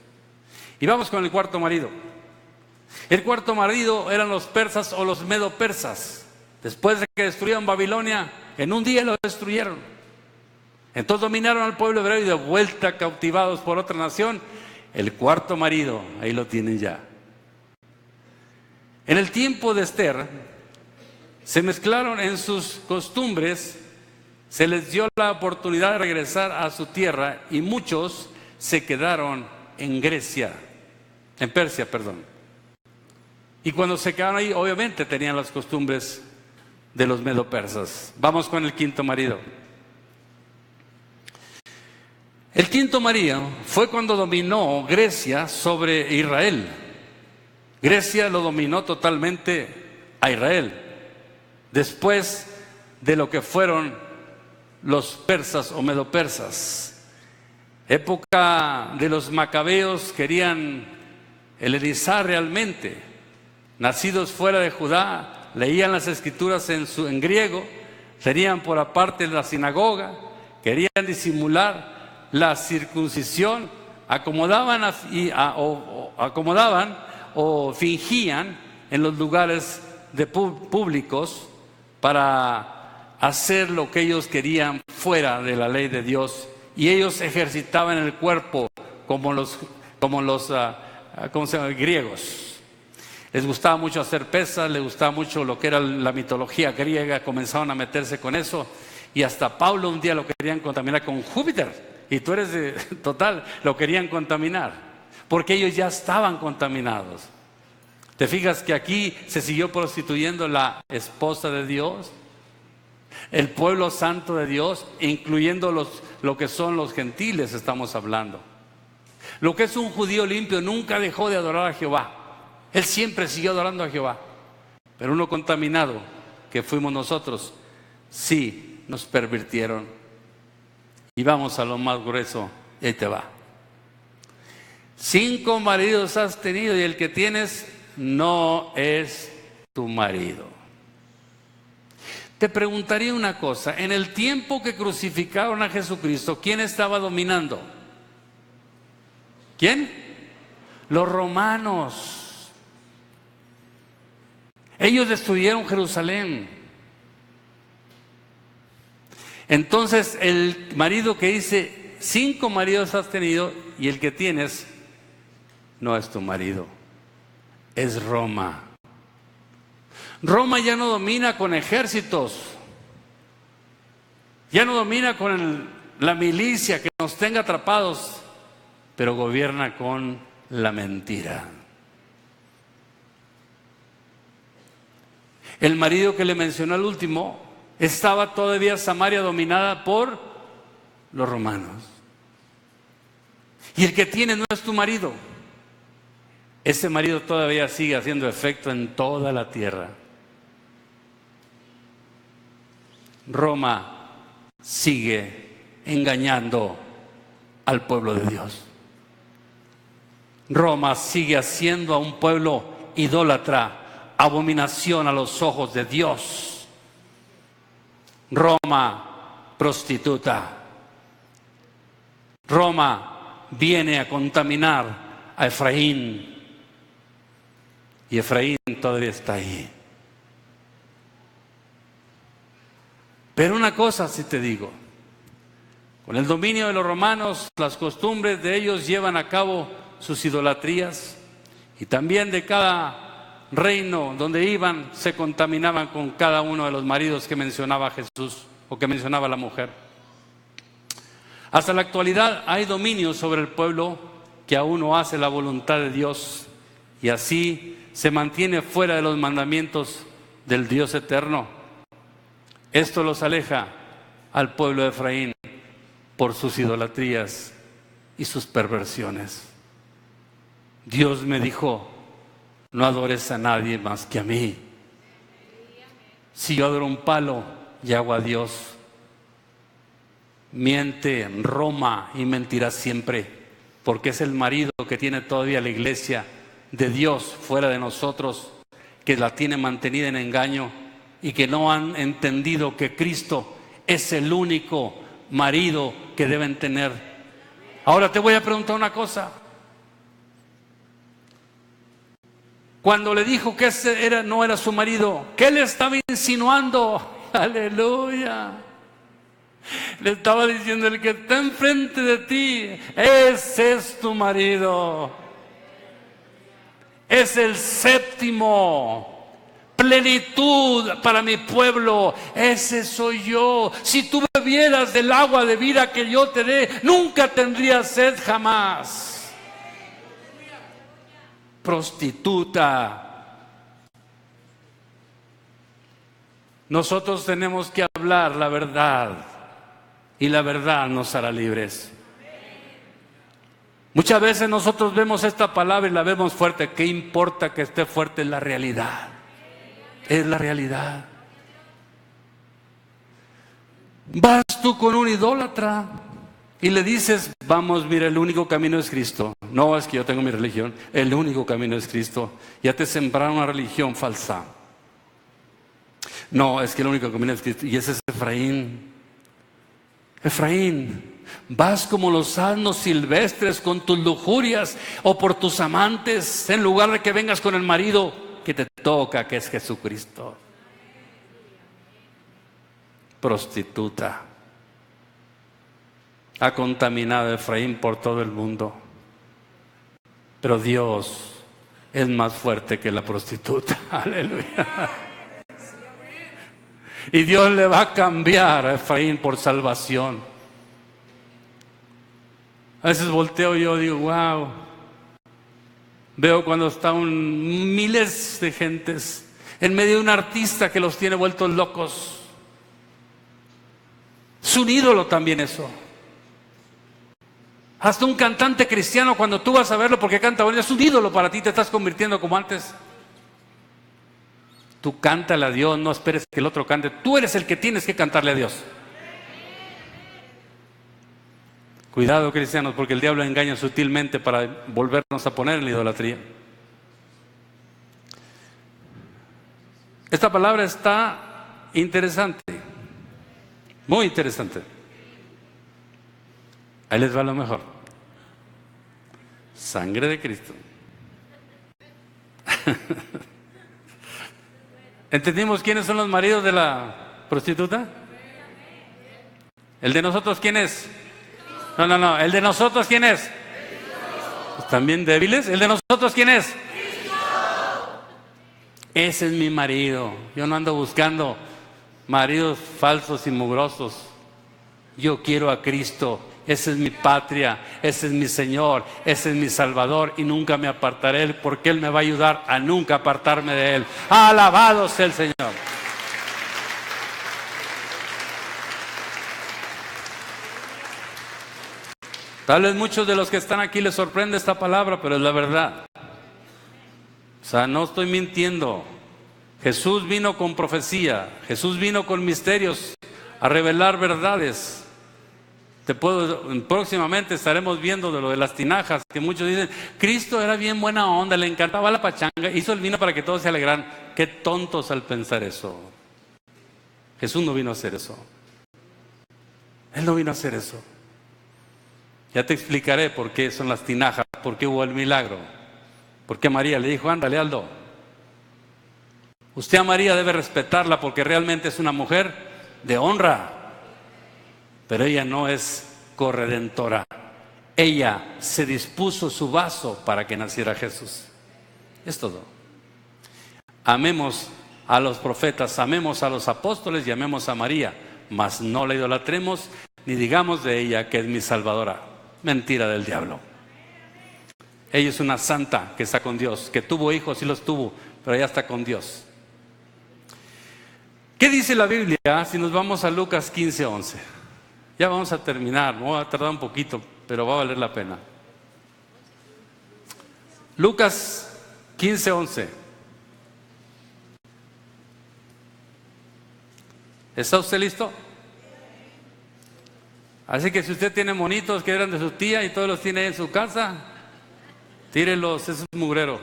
Y vamos con el cuarto marido. El cuarto marido eran los persas o los medo-persas. Después de que destruyeron Babilonia, en un día lo destruyeron. Entonces dominaron al pueblo hebreo y de vuelta cautivados por otra nación. El cuarto marido, ahí lo tienen ya. En el tiempo de Esther, se mezclaron en sus costumbres, se les dio la oportunidad de regresar a su tierra y muchos se quedaron en Persia. Y cuando se quedaron ahí, obviamente tenían las costumbres de los medo-persas. Vamos con el quinto marido. El quinto marido fue cuando dominó Grecia sobre Israel. Grecia lo dominó totalmente a Israel, después de lo que fueron los persas o medo-persas. Época de los macabeos, querían helenizar realmente. Nacidos fuera de Judá, leían las escrituras en griego, tenían por aparte la sinagoga, querían disimular la circuncisión, acomodaban o fingían en los lugares públicos para hacer lo que ellos querían fuera de la ley de Dios. Y ellos ejercitaban el cuerpo como los griegos. Les gustaba mucho hacer pesas, les gustaba mucho lo que era la mitología griega, comenzaron a meterse con eso. Y hasta Pablo un día lo querían contaminar con Júpiter. Y tú eres total, lo querían contaminar. porque ellos ya estaban contaminados. ¿Te fijas que aquí se siguió prostituyendo la esposa de Dios? El pueblo santo de Dios, incluyendo lo que son los gentiles, estamos hablando. Lo que es un judío limpio nunca dejó de adorar a Jehová. Él siempre siguió adorando a Jehová. Pero uno contaminado, que fuimos nosotros, sí nos pervirtieron. Y vamos a lo más grueso, y ahí te va. 5 maridos has tenido y el que tienes no es tu marido. Te preguntaría una cosa, en el tiempo que crucificaron a Jesucristo, ¿quién estaba dominando? ¿Quién? Los romanos. Ellos destruyeron Jerusalén. Entonces el marido que dice, 5 maridos has tenido y el que tienes no es tu marido, es Roma. Roma ya no domina con ejércitos, ya no domina con la milicia que nos tenga atrapados, pero gobierna con la mentira. El marido que le mencionó al último, estaba todavía Samaria dominada por los romanos. Y el que tiene no es tu marido. Ese marido todavía sigue haciendo efecto en toda la tierra. Roma sigue engañando al pueblo de Dios. Roma sigue haciendo a un pueblo idólatra, abominación a los ojos de Dios. Roma prostituta. Roma viene a contaminar a Efraín. Y Efraín todavía está ahí. Pero una cosa sí te digo, con el dominio de los romanos, las costumbres de ellos llevan a cabo sus idolatrías, y también de cada reino donde iban se contaminaban con cada uno de los maridos que mencionaba Jesús o que mencionaba la mujer. Hasta la actualidad hay dominio sobre el pueblo que aún no hace la voluntad de Dios, y así se mantiene fuera de los mandamientos del Dios eterno. Esto los aleja al pueblo de Efraín por sus idolatrías y sus perversiones. Dios me dijo, no adores a nadie más que a mí. Si yo adoro un palo y hago a Dios, miente en Roma y mentirá siempre, porque es el marido que tiene todavía la iglesia de Dios fuera de nosotros, que la tiene mantenida en engaño y que no han entendido que Cristo es el único marido que deben tener. Ahora te voy a preguntar una cosa. Cuando le dijo que ese no era su marido, ¿qué le estaba insinuando? Aleluya. Le estaba diciendo, el que está enfrente de ti, ese es tu marido. Es el séptimo. Plenitud para mi pueblo, ese soy yo. Si tú bebieras del agua de vida que yo te dé, nunca tendrías sed jamás. Prostituta. Nosotros tenemos que hablar la verdad y la verdad nos hará libres. Muchas veces nosotros vemos esta palabra y la vemos fuerte. ¿Qué importa que esté fuerte? La realidad. Es la realidad. Vas tú con un idólatra y le dices, vamos, mira, el único camino es Cristo. No, es que yo tengo mi religión. El único camino es Cristo. Ya te sembraron una religión falsa. No, es que el único camino es Cristo. Y ese es Efraín. Efraín, vas como los asnos silvestres con tus lujurias o por tus amantes, en lugar de que vengas con el marido que te toca, que es Jesucristo. Prostituta. Ha contaminado a Efraín por todo el mundo. Pero Dios es más fuerte que la prostituta. Aleluya. Y Dios le va a cambiar a Efraín por salvación. A veces volteo y yo digo, wow, Veo cuando están miles de gentes en medio de un artista que los tiene vueltos locos. Es un ídolo también eso. Hasta un cantante cristiano, cuando tú vas a verlo porque canta bonito, es un ídolo para ti, te estás convirtiendo como antes. Tú cántale a Dios, no esperes que el otro cante. Tú eres el que tienes que cantarle a Dios. Cuidado, cristianos, porque el diablo engaña sutilmente para volvernos a poner en la idolatría. Esta palabra está interesante, muy interesante. Ahí les va lo mejor. Sangre de Cristo. ¿Entendimos quiénes son los maridos de la prostituta? ¿El de nosotros quién es? No. ¿El de nosotros quién es? Pues también débiles. ¿El de nosotros quién es? Ese es mi marido. Yo no ando buscando maridos falsos y mugrosos. Yo quiero a Cristo. Esa es mi patria, ese es mi Señor, ese es mi Salvador y nunca me apartaré de Él porque Él me va a ayudar a nunca apartarme de Él. Alabado sea el Señor. Tal vez muchos de los que están aquí les sorprende esta palabra, pero es la verdad. O sea, no estoy mintiendo. Jesús vino con profecía, Jesús vino con misterios a revelar verdades. Próximamente estaremos viendo de lo de las tinajas, que muchos dicen, Cristo era bien buena onda, le encantaba la pachanga, hizo el vino para que todos se alegraran. Qué tontos al pensar eso. Jesús no vino a hacer eso. Él no vino a hacer eso. Ya te explicaré por qué son las tinajas, por qué hubo el milagro. Por qué María le dijo, ándale Aldo. Usted a María debe respetarla porque realmente es una mujer de honra. Pero ella no es corredentora. Ella se dispuso su vaso para que naciera Jesús. Es todo. Amemos a los profetas, amemos a los apóstoles y amemos a María, mas no la idolatremos ni digamos de ella que es mi salvadora. Mentira del diablo. Ella es una santa que está con Dios, que tuvo hijos y los tuvo, pero ya está con Dios. ¿Qué dice la Biblia si nos vamos a Lucas 15:11? Ya vamos a terminar, me voy a tardar un poquito, pero va a valer la pena. Lucas 15:11. ¿Está usted listo? Así que si usted tiene monitos que eran de su tía y todos los tiene en su casa, tírelos, eso es mugrero.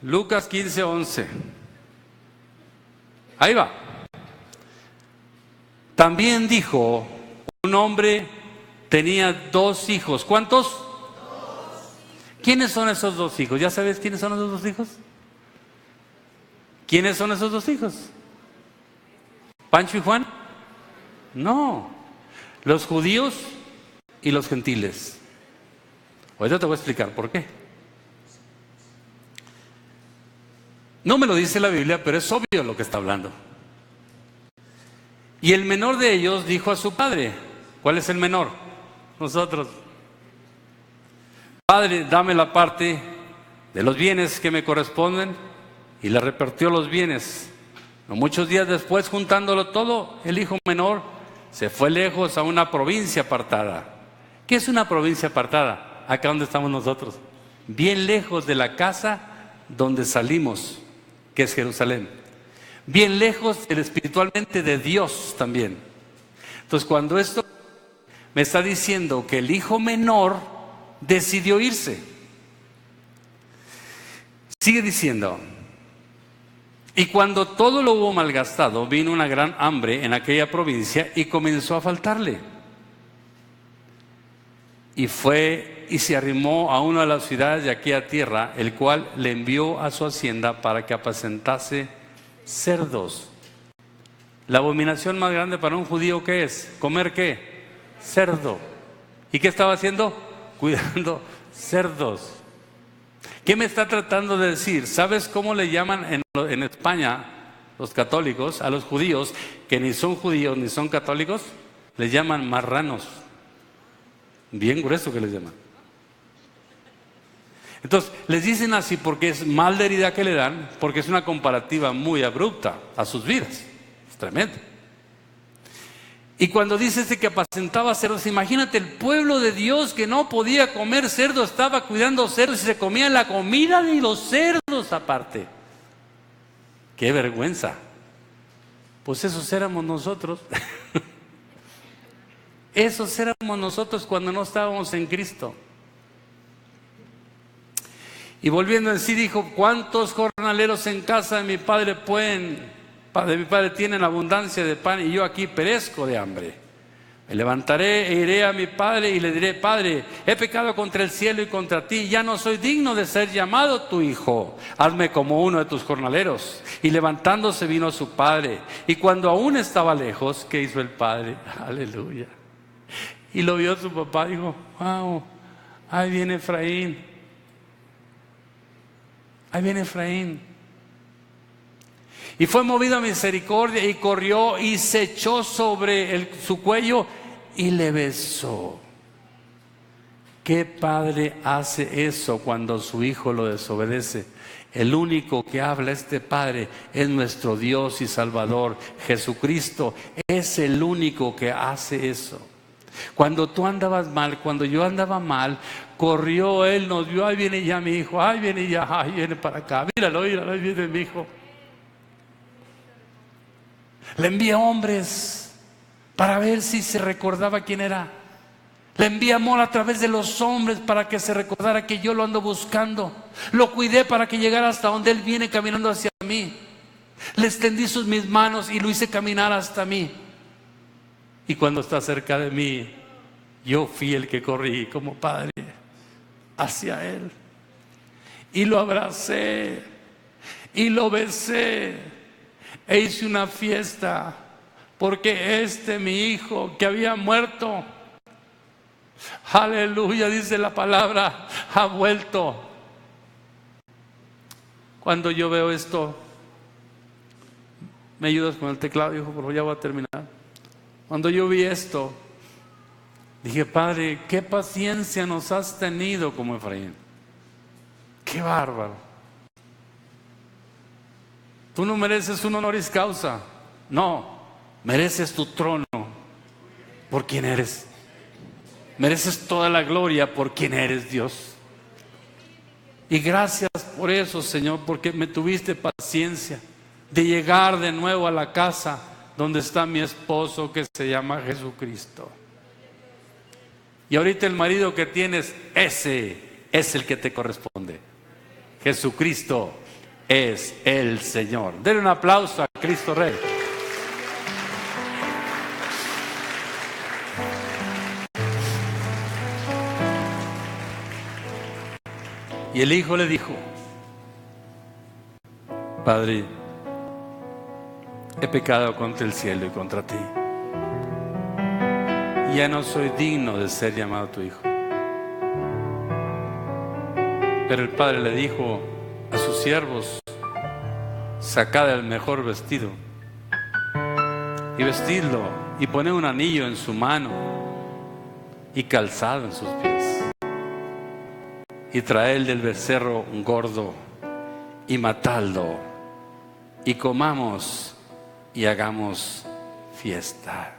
Lucas 15:11. Ahí va. También dijo, un hombre tenía 2 hijos. ¿Cuántos? 2. ¿Quiénes son esos 2 hijos? ¿Ya sabes quiénes son esos 2 hijos? ¿Quiénes son esos 2 hijos? ¿Pancho y Juan? No. Los judíos y los gentiles. Ahorita te voy a explicar por qué. No me lo dice la Biblia, pero es obvio lo que está hablando. Y el menor de ellos dijo a su padre, ¿cuál es el menor? Nosotros. Padre, dame la parte de los bienes que me corresponden. Y le repartió los bienes. No muchos días después, juntándolo todo, el hijo menor se fue lejos a una provincia apartada. ¿Qué es una provincia apartada? Acá donde estamos nosotros. Bien lejos de la casa donde salimos, que es Jerusalén. Bien lejos espiritualmente de Dios también. Entonces, cuando esto me está diciendo que el hijo menor decidió irse, sigue diciendo, y cuando todo lo hubo malgastado, vino una gran hambre en aquella provincia y comenzó a faltarle. Y fue y se arrimó a una de las ciudades de aquella tierra, el cual le envió a su hacienda para que apacentase cerdos. La abominación más grande para un judío, ¿qué es? ¿Comer qué? Cerdo. ¿Y qué estaba haciendo? Cuidando cerdos. ¿Qué me está tratando de decir? ¿Sabes cómo le llaman en España los católicos a los judíos que ni son judíos ni son católicos? Les llaman marranos. bien grueso que les llaman. Entonces, les dicen así porque es mal de herida que le dan, porque es una comparativa muy abrupta a sus vidas. Es tremendo. Y cuando dice que apacentaba cerdos, imagínate el pueblo de Dios que no podía comer cerdo, estaba cuidando cerdos y se comía la comida de los cerdos aparte. ¡Qué vergüenza! Pues esos éramos nosotros. Esos éramos nosotros cuando no estábamos en Cristo. Y volviendo en sí dijo, ¿cuántos jornaleros en casa de mi padre tienen abundancia de pan y yo aquí perezco de hambre? Me levantaré e iré a mi padre y le diré, Padre, he pecado contra el cielo y contra ti, ya no soy digno de ser llamado tu hijo. Hazme como uno de tus jornaleros. Y levantándose vino a su padre. Y cuando aún estaba lejos, ¿qué hizo el padre? Aleluya. Y lo vio su papá, dijo, wow, ahí viene Efraín. Ahí viene Efraín. Y fue movido a misericordia y corrió y se echó sobre su cuello y le besó. ¿Qué padre hace eso cuando su hijo lo desobedece? El único que habla este Padre es nuestro Dios y Salvador, Jesucristo. Es el único que hace eso. Cuando tú andabas mal, cuando yo andaba mal, corrió Él, nos vio, ahí viene ya mi hijo, ahí viene ya, ahí viene para acá, míralo, ahí viene mi hijo. Le envía hombres para ver si se recordaba quién era. Le envía amor a través de los hombres para que se recordara que yo lo ando buscando. Lo cuidé para que llegara hasta donde Él viene caminando hacia mí. Le extendí mis manos y lo hice caminar hasta mí. Y cuando está cerca de mí, yo fui el que corrí como padre hacia Él. Y lo abracé y lo besé e hice una fiesta porque mi hijo que había muerto, aleluya, dice la palabra, ha vuelto. Cuando yo veo esto, ¿me ayudas con el teclado, hijo? Porque ya voy a terminar. Cuando yo vi esto, dije, Padre, qué paciencia nos has tenido como Efraín. Qué bárbaro. Tú no mereces un honoris causa. No, mereces tu trono por quien eres. Mereces toda la gloria por quien eres, Dios. Y gracias por eso, Señor, porque me tuviste paciencia de llegar de nuevo a la casa donde está mi esposo que se llama Jesucristo. Y ahorita el marido que tienes, ese es el que te corresponde. Jesucristo es el Señor. Denle un aplauso a Cristo Rey. Y el hijo le dijo, Padre, he pecado contra el cielo y contra ti. Ya no soy digno de ser llamado tu hijo. Pero el padre le dijo a sus siervos, sacad el mejor vestido y vestidlo y poned un anillo en su mano y calzado en sus pies y traed del becerro un gordo y matadlo y comamos y hagamos fiesta,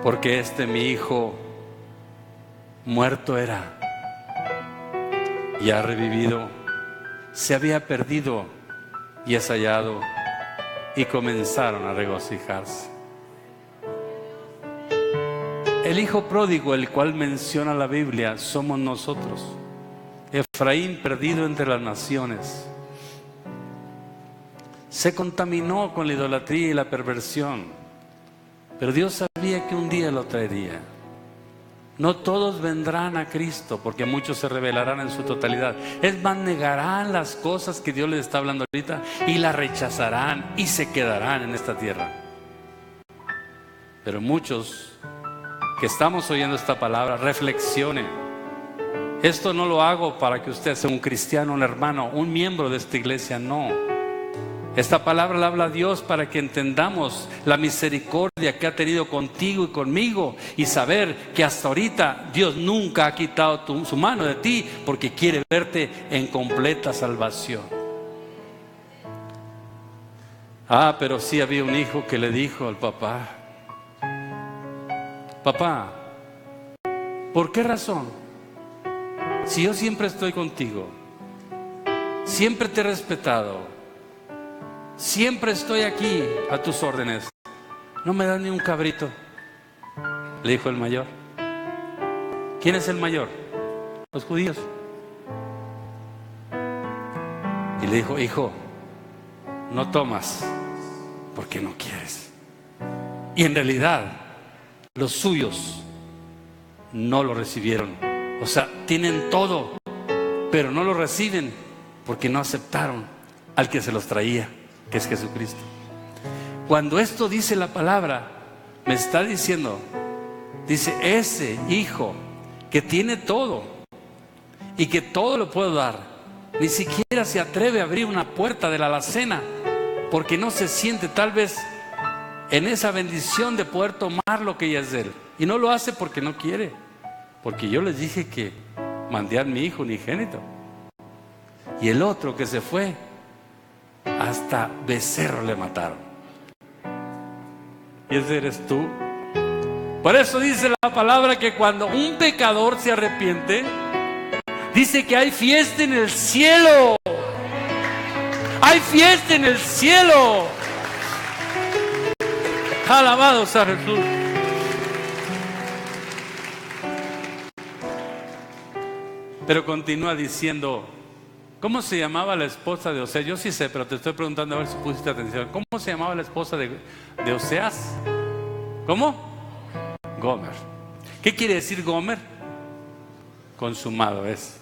porque mi hijo muerto era y ha revivido, se había perdido y es hallado, y comenzaron a regocijarse. El hijo pródigo, el cual menciona la Biblia, somos nosotros. Efraín, perdido entre las naciones, se contaminó con la idolatría y la perversión, pero Dios sabía que un día lo traería. No todos vendrán a Cristo, porque muchos se rebelarán en su totalidad. Es más, negarán las cosas que Dios les está hablando ahorita y las rechazarán y se quedarán en esta tierra. Pero muchos que estamos oyendo esta palabra, reflexionen. Esto no lo hago para que usted sea un cristiano, un hermano, un miembro de esta iglesia, no. Esta palabra la habla Dios para que entendamos la misericordia que ha tenido contigo y conmigo, y saber que hasta ahorita Dios nunca ha quitado su mano de ti, porque quiere verte en completa salvación. Pero sí había un hijo que le dijo al papá: papá, ¿por qué razón? Si yo siempre estoy contigo, siempre te he respetado, siempre estoy aquí a tus órdenes, ¿no me das ni un cabrito? Le dijo el mayor. ¿Quién es el mayor? Los judíos. Y le dijo: hijo, no tomas porque no quieres. Y en realidad los suyos no lo recibieron. O sea, tienen todo, pero no lo reciben porque no aceptaron al que se los traía, que es Jesucristo. Cuando esto dice la palabra, me está diciendo, dice, ese hijo que tiene todo y que todo lo puedo dar, ni siquiera se atreve a abrir una puerta de la alacena porque no se siente tal vez en esa bendición de poder tomar lo que ya es de él. Y no lo hace porque no quiere, porque yo les dije que mandé a mi hijo unigénito. Y el otro que se fue, hasta becerro le mataron. Y ese eres tú. Por eso dice la palabra que cuando un pecador se arrepiente, dice que hay fiesta en el cielo. Hay fiesta en el cielo. Alabado sea Jesús. Pero continúa diciendo, ¿cómo se llamaba la esposa de Oseas? Yo sí sé, pero te estoy preguntando a ver si pusiste atención. ¿Cómo se llamaba la esposa de Oseas? ¿Cómo? Gomer. ¿Qué quiere decir Gomer? Consumado es.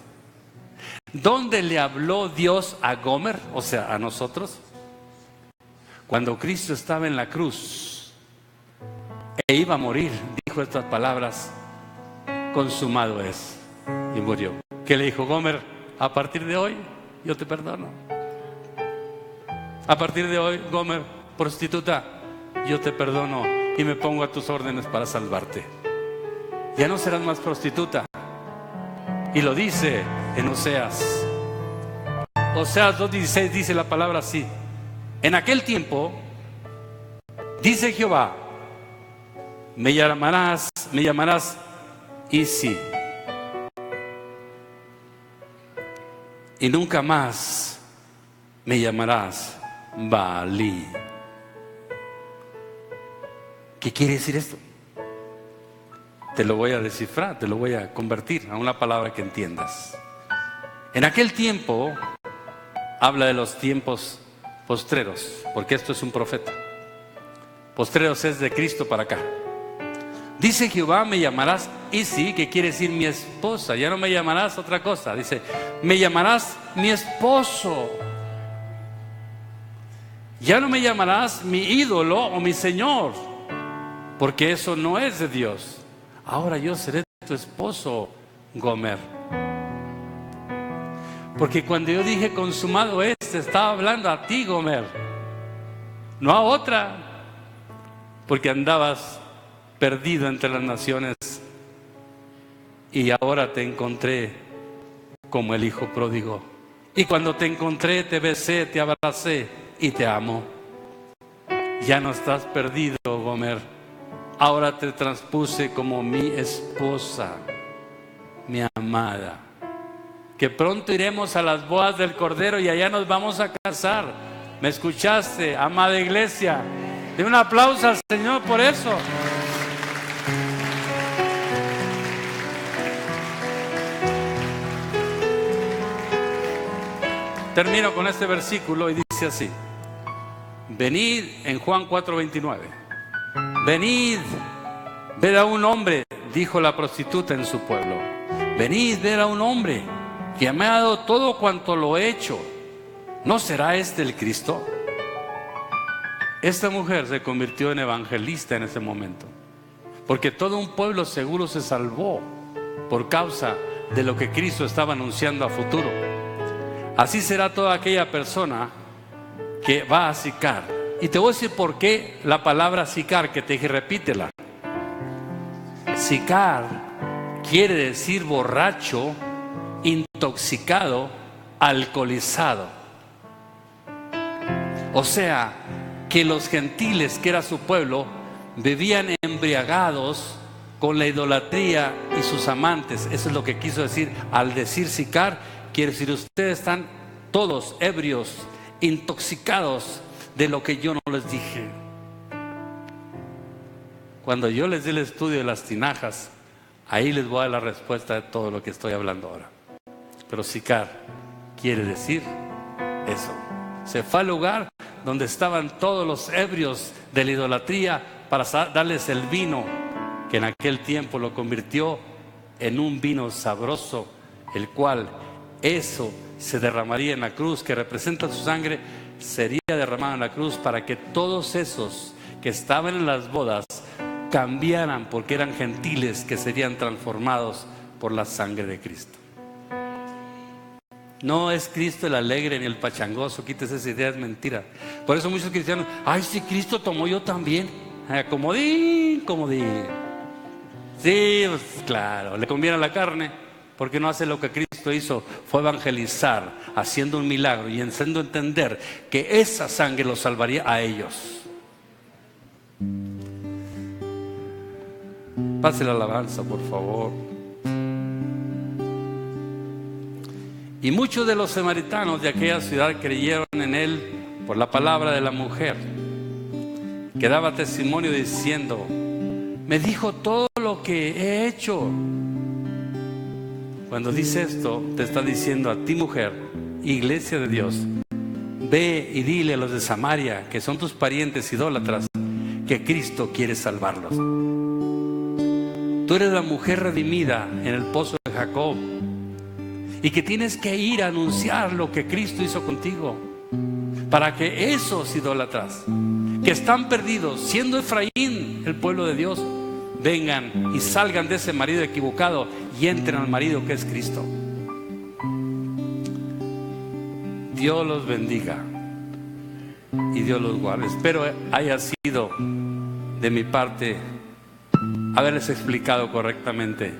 ¿Dónde le habló Dios a Gomer? O sea, a nosotros. Cuando Cristo estaba en la cruz e iba a morir, dijo estas palabras: consumado es. Y murió. ¿Qué le dijo Gomer? A partir de hoy yo te perdono. A partir de hoy, Gomer, prostituta, yo te perdono y me pongo a tus órdenes para salvarte. Ya no serás más prostituta. Y lo dice en Oseas. Oseas 2:16 dice la palabra así: en aquel tiempo, dice Jehová, me llamarás Isi, y nunca más me llamarás Baalí. ¿Qué quiere decir esto? Te lo voy a descifrar, te lo voy a convertir a una palabra que entiendas. En aquel tiempo, habla de los tiempos postreros, porque esto es un profeta. Postreros es de Cristo para acá. Dice Jehová, me llamarás Isi, que quiere decir mi esposa. Ya no me llamarás otra cosa. Dice, me llamarás mi esposo. Ya no me llamarás mi ídolo o mi señor, porque eso no es de Dios. Ahora yo seré tu esposo, Gomer. Porque cuando yo dije consumado es, estaba hablando a ti, Gomer, no a otra, porque andabas perdido entre las naciones y ahora te encontré como el hijo pródigo. Y cuando te encontré, te besé, te abracé y te amo. Ya no estás perdido, Gomer. Ahora te transpuse como mi esposa, mi amada. Que pronto iremos a las bodas del Cordero y allá nos vamos a casar. ¿Me escuchaste, amada iglesia? De un aplauso al Señor por eso. Termino con este versículo y dice así: venid, en Juan 4:29. Venid, ved a un hombre, dijo la prostituta en su pueblo. Venid, ved a un hombre que me ha dado todo cuanto lo he hecho. ¿No será este el Cristo? Esta mujer se convirtió en evangelista en ese momento, porque todo un pueblo seguro se salvó por causa de lo que Cristo estaba anunciando a futuro. Así será toda aquella persona que va a Sicar. Y te voy a decir por qué la palabra Sicar, que te dije, repítela. Sicar quiere decir borracho, intoxicado, alcoholizado. O sea, que los gentiles, que era su pueblo, vivían embriagados con la idolatría y sus amantes. Eso es lo que quiso decir al decir Sicar. Quiere decir, ustedes están todos ebrios, intoxicados de lo que yo no les dije. Cuando yo les dé el estudio de las tinajas, ahí les voy a dar la respuesta de todo lo que estoy hablando ahora. Pero Sicar quiere decir eso. Se fue al lugar donde estaban todos los ebrios de la idolatría para darles el vino, que en aquel tiempo lo convirtió en un vino sabroso, el cual eso se derramaría en la cruz, que representa su sangre, sería derramado en la cruz para que todos esos que estaban en las bodas cambiaran, porque eran gentiles que serían transformados por la sangre de Cristo. No es Cristo el alegre ni el pachangoso, quítese esa idea, es mentira. Por eso muchos cristianos, ay, si Cristo tomó, yo también. Comodín, comodín. Sí, pues, claro, le conviene a la carne, porque no hace lo que Cristo hizo, fue evangelizar, haciendo un milagro y haciendo entender que esa sangre los salvaría a ellos. Pase la alabanza, por favor. Y muchos de los samaritanos de aquella ciudad creyeron en él por la palabra de la mujer, que daba testimonio diciendo, me dijo todo lo que he hecho. Cuando dice esto, te está diciendo a ti, mujer, iglesia de Dios, ve y dile a los de Samaria, que son tus parientes idólatras, que Cristo quiere salvarlos. Tú eres la mujer redimida en el pozo de Jacob, y que tienes que ir a anunciar lo que Cristo hizo contigo, para que esos idólatras que están perdidos, siendo Efraín el pueblo de Dios, vengan y salgan de ese marido equivocado y entren al marido que es Cristo. Dios los bendiga y Dios los guarde. Espero haya sido de mi parte haberles explicado correctamente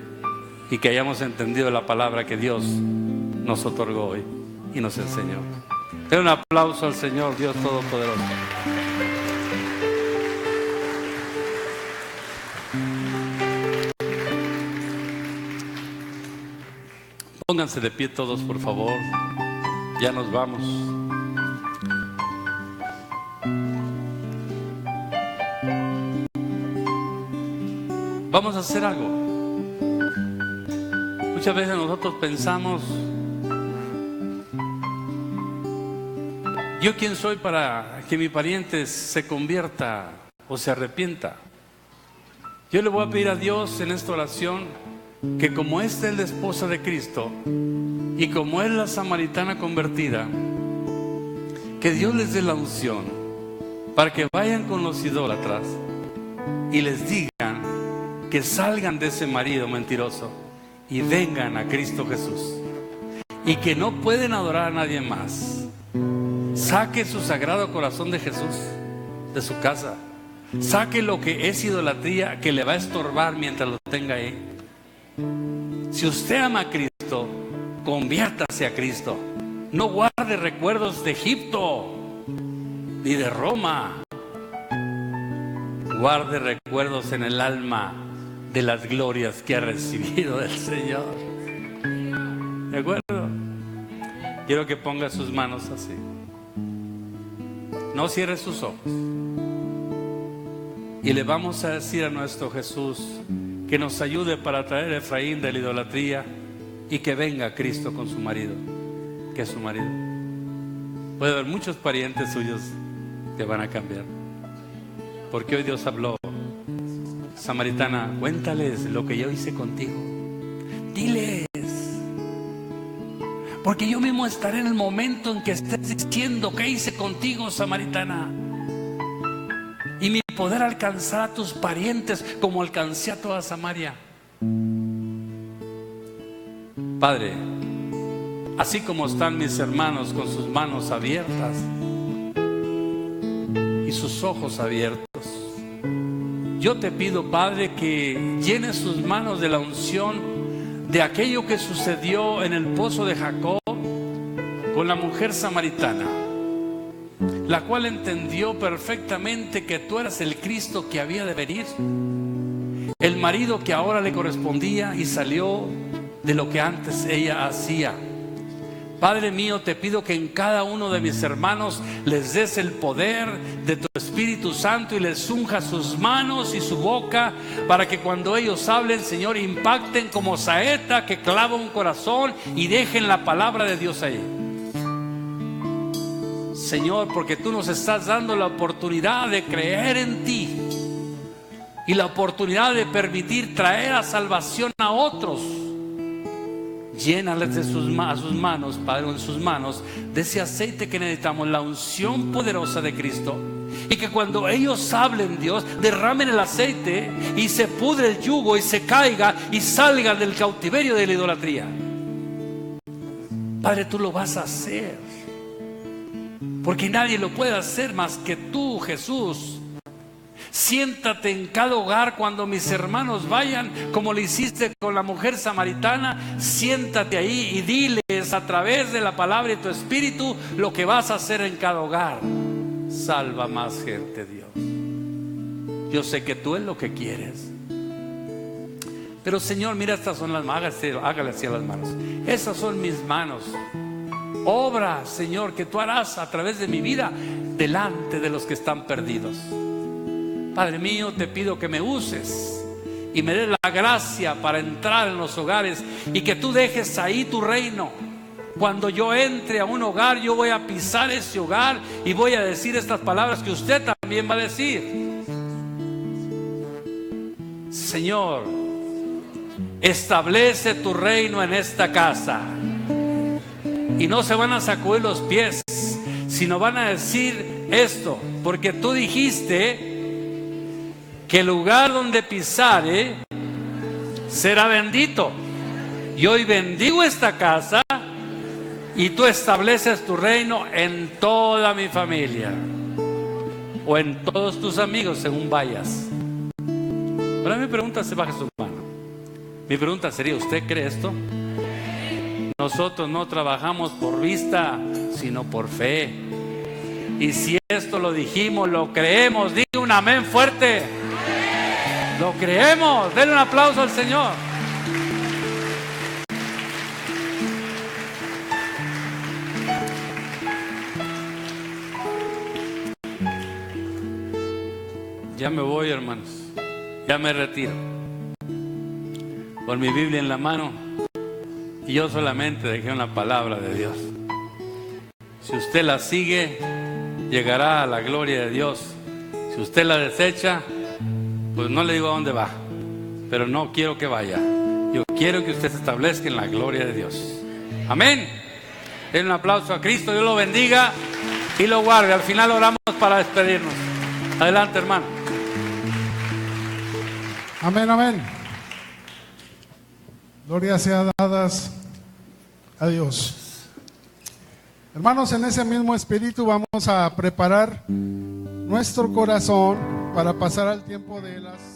y que hayamos entendido la palabra que Dios nos otorgó hoy y nos enseñó. Den un aplauso al Señor Dios Todopoderoso. Pónganse de pie todos, por favor. Ya nos vamos. Vamos a hacer algo. Muchas veces nosotros pensamos, ¿yo quién soy para que mi pariente se convierta o se arrepienta? Yo le voy a pedir a Dios en esta oración que, como esta es la esposa de Cristo y como es la samaritana convertida, que Dios les dé la unción para que vayan con los idólatras y les digan que salgan de ese marido mentiroso y vengan a Cristo Jesús, y que no pueden adorar a nadie más. Saque su sagrado corazón de Jesús de su casa. Saque lo que es idolatría que le va a estorbar mientras lo tenga ahí. Si usted ama a Cristo, conviértase a Cristo. No guarde recuerdos de Egipto ni de Roma. Guarde recuerdos en el alma de las glorias que ha recibido del Señor. ¿De acuerdo? Quiero que ponga sus manos así. No cierre sus ojos. Y le vamos a decir a nuestro Jesús que nos ayude para traer a Efraín de la idolatría y que venga Cristo con su marido, que es su marido. Puede haber muchos parientes suyos que van a cambiar, porque hoy Dios habló. Samaritana, cuéntales lo que yo hice contigo. Diles, porque yo mismo estaré en el momento en que estés diciendo qué hice contigo, samaritana, y mi poder alcanzar a tus parientes como alcancé a toda Samaria. Padre, así como están mis hermanos con sus manos abiertas, sus ojos abiertos. Yo te pido, Padre, que llenes sus manos de la unción de aquello que sucedió en el pozo de Jacob con la mujer samaritana, la cual entendió perfectamente que tú eras el Cristo que había de venir, el marido que ahora le correspondía, y salió de lo que antes ella hacía. Padre mío, te pido que en cada uno de mis hermanos les des el poder de tu Espíritu Santo y les unja sus manos y su boca, para que cuando ellos hablen, Señor, impacten como saeta que clava un corazón y dejen la palabra de Dios ahí. Señor, porque tú nos estás dando la oportunidad de creer en ti y la oportunidad de permitir traer a salvación a otros. Llénales de sus manos, Padre, en sus manos, de ese aceite que necesitamos, la unción poderosa de Cristo. Y que cuando ellos hablen, Dios, derramen el aceite y se pudre el yugo y se caiga y salgan del cautiverio de la idolatría. Padre, tú lo vas a hacer, porque nadie lo puede hacer más que tú, Jesús. Siéntate en cada hogar cuando mis hermanos vayan, como lo hiciste con la mujer samaritana. Siéntate ahí y diles a través de la palabra y tu Espíritu lo que vas a hacer en cada hogar. Salva más gente, Dios. Yo sé que tú es lo que quieres. Pero Señor, mira, estas son las manos. Hágale así a las manos. Esas son mis manos. Obra, Señor, que tú harás a través de mi vida delante de los que están perdidos. Padre mío, te pido que me uses y me des la gracia para entrar en los hogares y que tú dejes ahí tu reino. Cuando yo entre a un hogar, yo voy a pisar ese hogar y voy a decir estas palabras que usted también va a decir. Señor, establece tu reino en esta casa. Y no se van a sacudir los pies, sino van a decir esto, porque tú dijiste que el lugar donde pisare será bendito. Y hoy bendigo esta casa y tú estableces tu reino en toda mi familia o en todos tus amigos según vayas. Ahora mi pregunta, se baje su mano. Mi pregunta sería, ¿usted cree esto? Nosotros no trabajamos por vista, sino por fe. Y si esto lo dijimos, lo creemos, diga un amén fuerte. Lo creemos. Denle un aplauso al Señor. Ya me voy, hermanos. Ya me retiro. Con mi Biblia en la mano. Y yo solamente dejé una palabra de Dios. Si usted la sigue, llegará a la gloria de Dios. Si usted la desecha, pues no le digo a dónde va, pero no quiero que vaya. Yo quiero que usted se establezca en la gloria de Dios. Amén. Den un aplauso a Cristo. Dios lo bendiga y lo guarde. Al final oramos para despedirnos. Adelante, hermano. Amén, amén. Gloria sea dadas a Dios. Hermanos, en ese mismo espíritu vamos a preparar nuestro corazón para pasar al tiempo de las